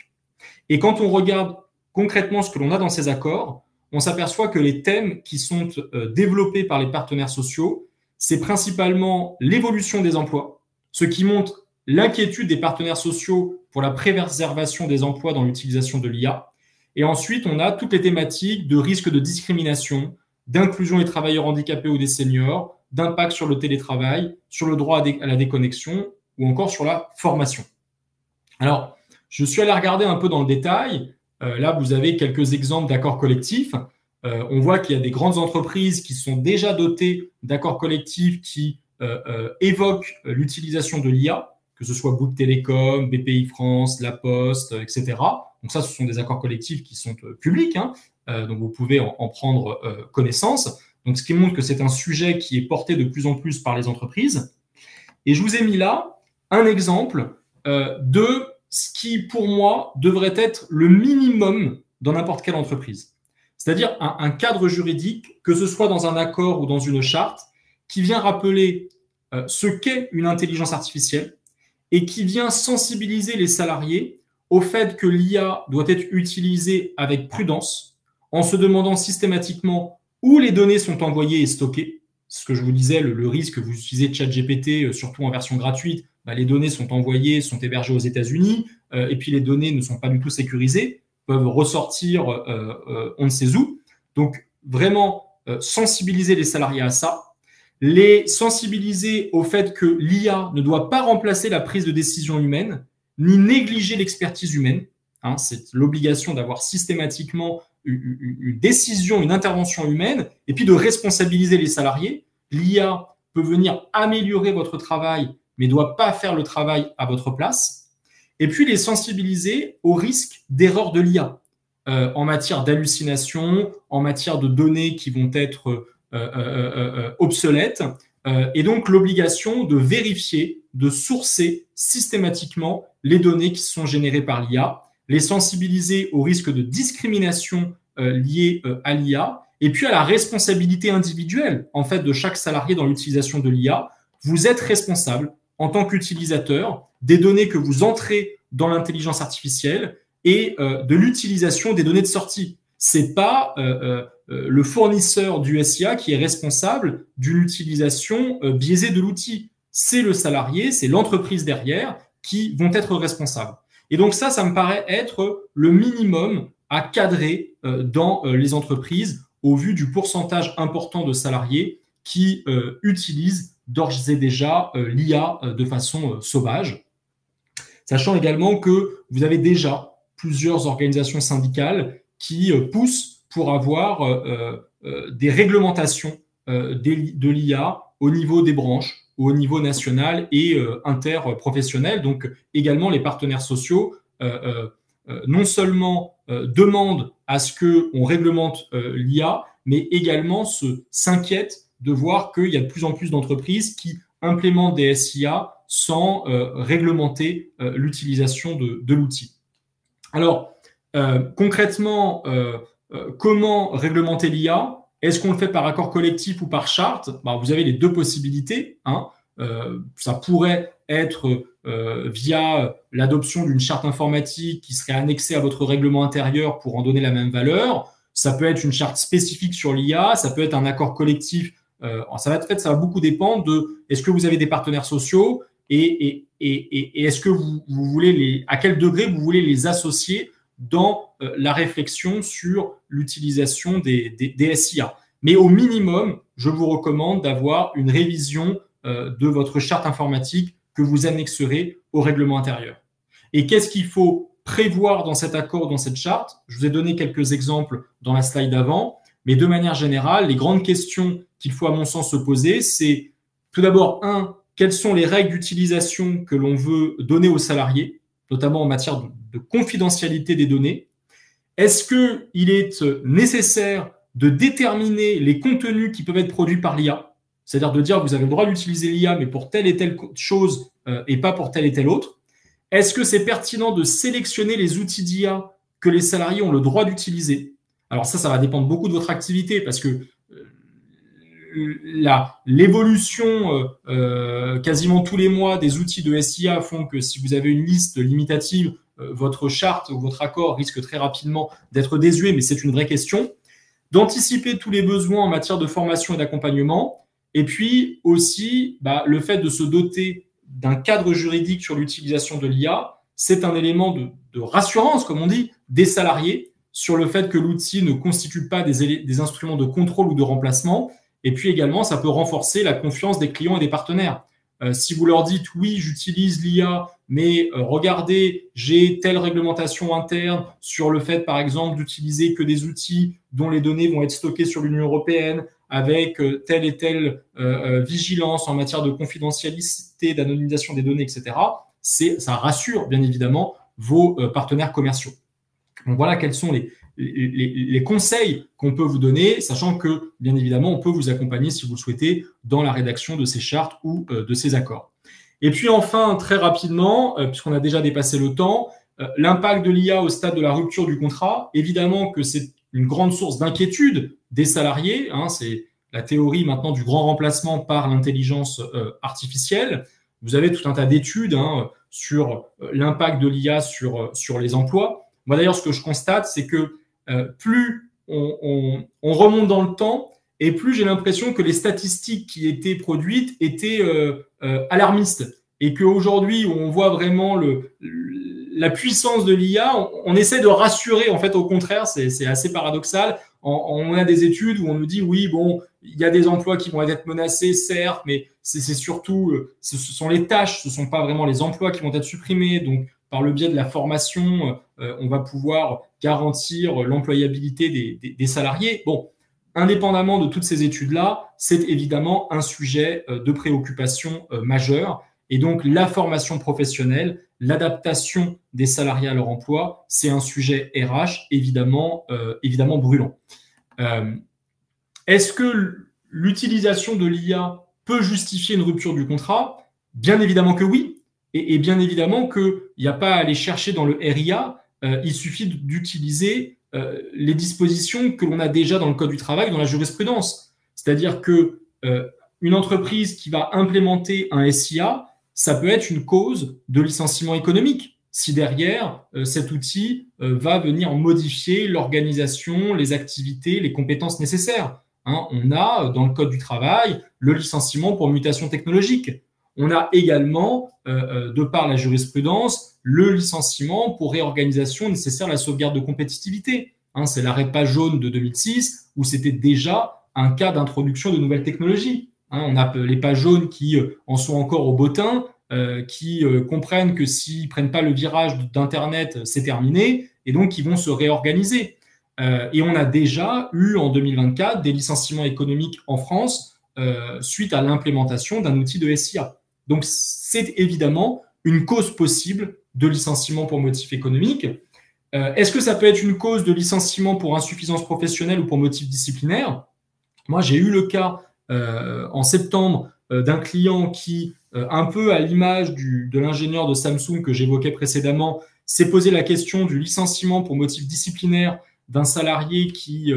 Et quand on regarde concrètement ce que l'on a dans ces accords, on s'aperçoit que les thèmes qui sont développés par les partenaires sociaux, c'est principalement l'évolution des emplois, ce qui montre l'inquiétude des partenaires sociaux pour la préservation des emplois dans l'utilisation de l'IA. Et ensuite, on a toutes les thématiques de risque de discrimination, d'inclusion des travailleurs handicapés ou des seniors, d'impact sur le télétravail, sur le droit à la déconnexion ou encore sur la formation. Alors, je suis allé regarder un peu dans le détail. Là, vous avez quelques exemples d'accords collectifs. On voit qu'il y a des grandes entreprises qui sont déjà dotées d'accords collectifs qui évoquent l'utilisation de l'IA, que ce soit Bouygues Télécom, BPI France, La Poste, etc. Donc ça, ce sont des accords collectifs qui sont publics, donc vous pouvez en prendre connaissance. Donc ce qui montre que c'est un sujet qui est porté de plus en plus par les entreprises. Et je vous ai mis là un exemple de ce qui, pour moi, devrait être le minimum dans n'importe quelle entreprise. C'est-à-dire un cadre juridique, que ce soit dans un accord ou dans une charte, qui vient rappeler ce qu'est une intelligence artificielle et qui vient sensibiliser les salariés au fait que l'IA doit être utilisée avec prudence, en se demandant systématiquement où les données sont envoyées et stockées. Ce que je vous disais, le risque que vous utilisez ChatGPT, surtout en version gratuite, les données sont envoyées, sont hébergées aux États-Unis, et puis les données ne sont pas du tout sécurisées, peuvent ressortir on ne sait où. Donc, vraiment, sensibiliser les salariés à ça, les sensibiliser au fait que l'IA ne doit pas remplacer la prise de décision humaine, ni négliger l'expertise humaine. C'est l'obligation d'avoir systématiquement une décision, une intervention humaine, et puis de responsabiliser les salariés. L'IA peut venir améliorer votre travail, mais ne doit pas faire le travail à votre place. Et puis les sensibiliser au risque d'erreur de l'IA en matière d'hallucination, en matière de données qui vont être obsolètes, et donc l'obligation de vérifier, de sourcer systématiquement les données qui sont générées par l'IA, les sensibiliser au risque de discrimination liée à l'IA, et puis à la responsabilité individuelle en fait de chaque salarié dans l'utilisation de l'IA. Vous êtes responsable en tant qu'utilisateur des données que vous entrez dans l'intelligence artificielle et de l'utilisation des données de sortie. C'est pas le fournisseur du SIA qui est responsable d'une utilisation biaisée de l'outil. C'est le salarié, c'est l'entreprise derrière qui vont être responsables. Et donc ça me paraît être le minimum à cadrer dans les entreprises au vu du pourcentage important de salariés qui utilisent d'ores et déjà l'IA de façon sauvage. Sachant également que vous avez déjà plusieurs organisations syndicales qui poussent pour avoir des réglementations de l'IA au niveau des branches, au niveau national et interprofessionnel. Donc également les partenaires sociaux non seulement demandent à ce qu'on réglemente l'IA, mais également s'inquiètent de voir qu'il y a de plus en plus d'entreprises qui implémentent des SIA sans réglementer l'utilisation de l'outil. Alors, concrètement, comment réglementer l'IA? Est-ce qu'on le fait par accord collectif ou par charte? Vous avez les deux possibilités. Ça pourrait être via l'adoption d'une charte informatique qui serait annexée à votre règlement intérieur pour en donner la même valeur. Ça peut être une charte spécifique sur l'IA, ça peut être un accord collectif. Ça va beaucoup dépendre de est-ce que vous avez des partenaires sociaux et est-ce que vous voulez à quel degré vous voulez les associer dans la réflexion sur l'utilisation des SIA. Mais au minimum, je vous recommande d'avoir une révision de votre charte informatique que vous annexerez au règlement intérieur. Et qu'est-ce qu'il faut prévoir dans cet accord, dans cette charte? Je vous ai donné quelques exemples dans la slide d'avant, mais de manière générale, les grandes questions qu'il faut à mon sens se poser, c'est tout d'abord, quelles sont les règles d'utilisation que l'on veut donner aux salariés, notamment en matière de confidentialité des données? Est-ce qu'il est nécessaire de déterminer les contenus qui peuvent être produits par l'IA? C'est-à-dire de dire que vous avez le droit d'utiliser l'IA, mais pour telle et telle chose et pas pour telle et telle autre. Est-ce que c'est pertinent de sélectionner les outils d'IA que les salariés ont le droit d'utiliser? Alors ça va dépendre beaucoup de votre activité parce que l'évolution quasiment tous les mois des outils de SIA font que si vous avez une liste limitative, votre charte ou votre accord risque très rapidement d'être désuet, mais c'est une vraie question. D'anticiper tous les besoins en matière de formation et d'accompagnement. Et puis aussi, le fait de se doter d'un cadre juridique sur l'utilisation de l'IA, c'est un élément de rassurance, comme on dit, des salariés sur le fait que l'outil ne constitue pas des instruments de contrôle ou de remplacement. Et puis également, ça peut renforcer la confiance des clients et des partenaires. Si vous leur dites « oui, j'utilise l'IA, mais regardez, j'ai telle réglementation interne sur le fait, par exemple, d'utiliser que des outils dont les données vont être stockées sur l'Union européenne, avec telle et telle vigilance en matière de confidentialité, d'anonymisation des données, etc. » Ça rassure, bien évidemment, vos partenaires commerciaux. Donc voilà quels sont les conseils qu'on peut vous donner, sachant que, bien évidemment, on peut vous accompagner, si vous le souhaitez, dans la rédaction de ces chartes ou de ces accords. Et puis enfin, très rapidement, puisqu'on a déjà dépassé le temps, l'impact de l'IA au stade de la rupture du contrat, évidemment que c'est une grande source d'inquiétude des salariés. C'est la théorie maintenant du grand remplacement par l'intelligence artificielle. Vous avez tout un tas d'études sur l'impact de l'IA sur les emplois. Moi d'ailleurs, ce que je constate, c'est que plus on remonte dans le temps et plus j'ai l'impression que les statistiques qui étaient produites étaient alarmistes et qu'aujourd'hui, où on voit vraiment la puissance de l'IA, on essaie de rassurer. En fait, au contraire, c'est assez paradoxal. On a des études où on nous dit oui, bon, il y a des emplois qui vont être menacés, certes, mais c'est surtout, ce sont les tâches, ce ne sont pas vraiment les emplois qui vont être supprimés. Donc, par le biais de la formation, on va pouvoir garantir l'employabilité des salariés. Bon, indépendamment de toutes ces études-là, c'est évidemment un sujet de préoccupation majeure. Et donc, la formation professionnelle, l'adaptation des salariés à leur emploi, c'est un sujet RH évidemment brûlant. Est-ce que l'utilisation de l'IA peut justifier une rupture du contrat? Bien évidemment que oui. Et bien évidemment qu'il n'y a pas à aller chercher dans le RIA, il suffit d'utiliser les dispositions que l'on a déjà dans le Code du travail, dans la jurisprudence. C'est-à-dire que une entreprise qui va implémenter un SIA, ça peut être une cause de licenciement économique. si derrière, cet outil va venir modifier l'organisation, les activités, les compétences nécessaires. Hein, on a dans le Code du travail le licenciement pour mutation technologique. On a également, de par la jurisprudence, le licenciement pour réorganisation nécessaire à la sauvegarde de compétitivité. Hein, c'est l'arrêt Page jaune de 2006 où c'était déjà un cas d'introduction de nouvelles technologies. Hein, on a les pages jaunes qui en sont encore au bottin, qui comprennent que s'ils ne prennent pas le virage d'Internet, c'est terminé, et donc ils vont se réorganiser. Et on a déjà eu en 2024 des licenciements économiques en France suite à l'implémentation d'un outil de SIA. Donc c'est évidemment une cause possible de licenciement pour motif économique. Est-ce que ça peut être une cause de licenciement pour insuffisance professionnelle ou pour motif disciplinaire? Moi, j'ai eu le cas en septembre d'un client qui, un peu à l'image de l'ingénieur de Samsung que j'évoquais précédemment, s'est posé la question du licenciement pour motif disciplinaire d'un salarié qui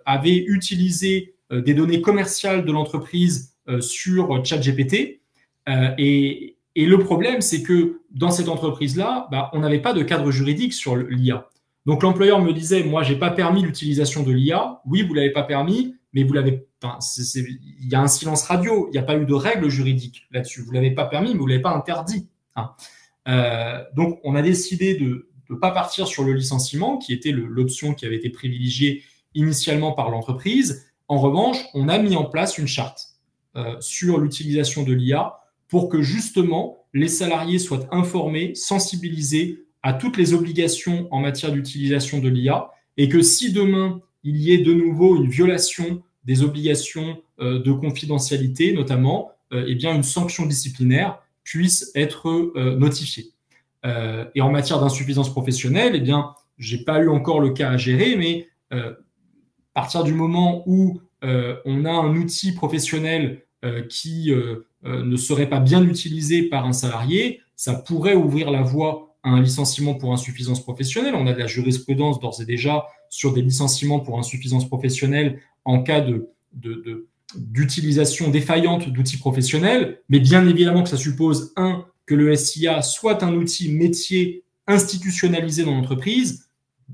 avait utilisé des données commerciales de l'entreprise sur ChatGPT. Et le problème, c'est que dans cette entreprise-là, on n'avait pas de cadre juridique sur l'IA. Donc l'employeur me disait, moi, j'ai pas permis l'utilisation de l'IA. Oui, vous l'avez pas permis, mais vous l'avez. Enfin, il y a un silence radio. Il n'y a pas eu de règles juridiques là-dessus. Vous l'avez pas permis, mais vous l'avez pas interdit. Hein. Donc on a décidé de ne pas partir sur le licenciement, qui était l'option qui avait été privilégiée initialement par l'entreprise. En revanche, on a mis en place une charte sur l'utilisation de l'IA pour que justement les salariés soient informés, sensibilisés à toutes les obligations en matière d'utilisation de l'IA et que si demain il y ait de nouveau une violation des obligations de confidentialité notamment, eh bien une sanction disciplinaire puisse être notifiée. Et en matière d'insuffisance professionnelle, eh bien, j'ai pas eu encore le cas à gérer, mais à partir du moment où on a un outil professionnel qui ne serait pas bien utilisé par un salarié, ça pourrait ouvrir la voie à un licenciement pour insuffisance professionnelle. On a de la jurisprudence d'ores et déjà sur des licenciements pour insuffisance professionnelle en cas d'utilisation défaillante d'outils professionnels, mais bien évidemment que ça suppose, que le SIA soit un outil métier institutionnalisé dans l'entreprise,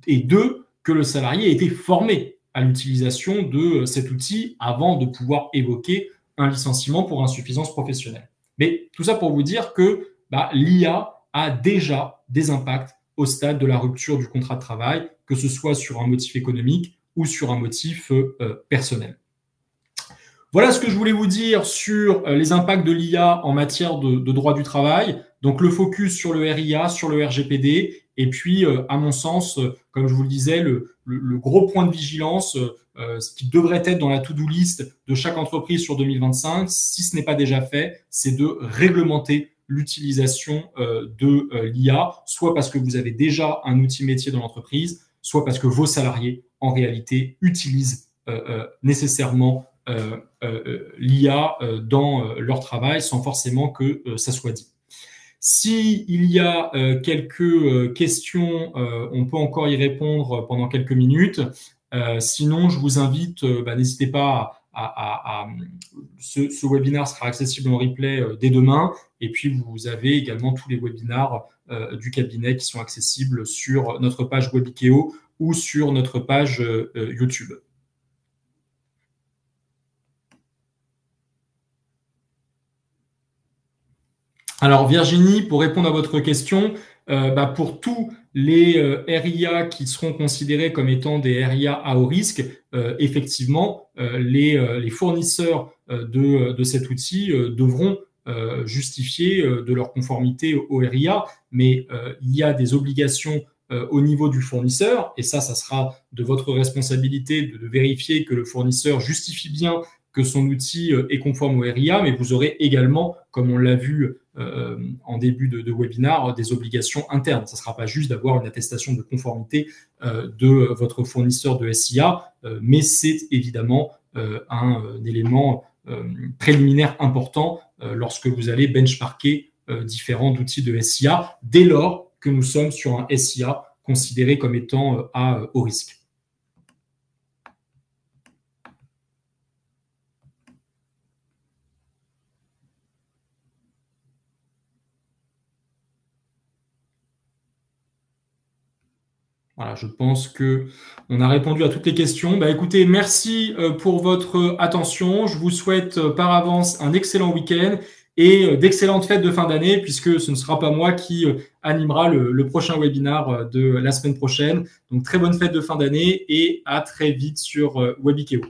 et deux, que le salarié ait été formé à l'utilisation de cet outil avant de pouvoir évoquer un licenciement pour insuffisance professionnelle. Mais tout ça pour vous dire que l'IA a déjà des impacts au stade de la rupture du contrat de travail, que ce soit sur un motif économique ou sur un motif personnel. Voilà ce que je voulais vous dire sur les impacts de l'IA en matière de droit du travail. Donc le focus sur le RIA, sur le RGPD, et puis à mon sens, comme je vous le disais, le gros point de vigilance, ce qui devrait être dans la to-do list de chaque entreprise sur 2025, si ce n'est pas déjà fait, c'est de réglementer l'utilisation de l'IA, soit parce que vous avez déjà un outil métier dans l'entreprise, soit parce que vos salariés, en réalité, utilisent nécessairement l'IA dans leur travail sans forcément que ça soit dit. S'il y a quelques questions, on peut encore y répondre pendant quelques minutes. Sinon, je vous invite, n'hésitez pas ce webinaire sera accessible en replay dès demain. Et puis, vous avez également tous les webinars du cabinet qui sont accessibles sur notre page Webikeo ou sur notre page YouTube. Alors Virginie, pour répondre à votre question, pour tous les RIA qui seront considérés comme étant des RIA à haut risque, effectivement, les fournisseurs de cet outil devront justifier de leur conformité au RIA, mais il y a des obligations au niveau du fournisseur, et ça sera de votre responsabilité de vérifier que le fournisseur justifie bien que son outil est conforme au RIA, mais vous aurez également, comme on l'a vu en début de webinaire, des obligations internes. Ça ne sera pas juste d'avoir une attestation de conformité de votre fournisseur de SIA, mais c'est évidemment un élément préliminaire important lorsque vous allez benchmarker différents outils de SIA, dès lors que nous sommes sur un SIA considéré comme étant à haut risque. Voilà, je pense que on a répondu à toutes les questions. Bah, écoutez, merci pour votre attention. Je vous souhaite par avance un excellent week-end et d'excellentes fêtes de fin d'année, puisque ce ne sera pas moi qui animera le prochain webinar de la semaine prochaine. Donc, très bonne fête de fin d'année et à très vite sur Webikeo.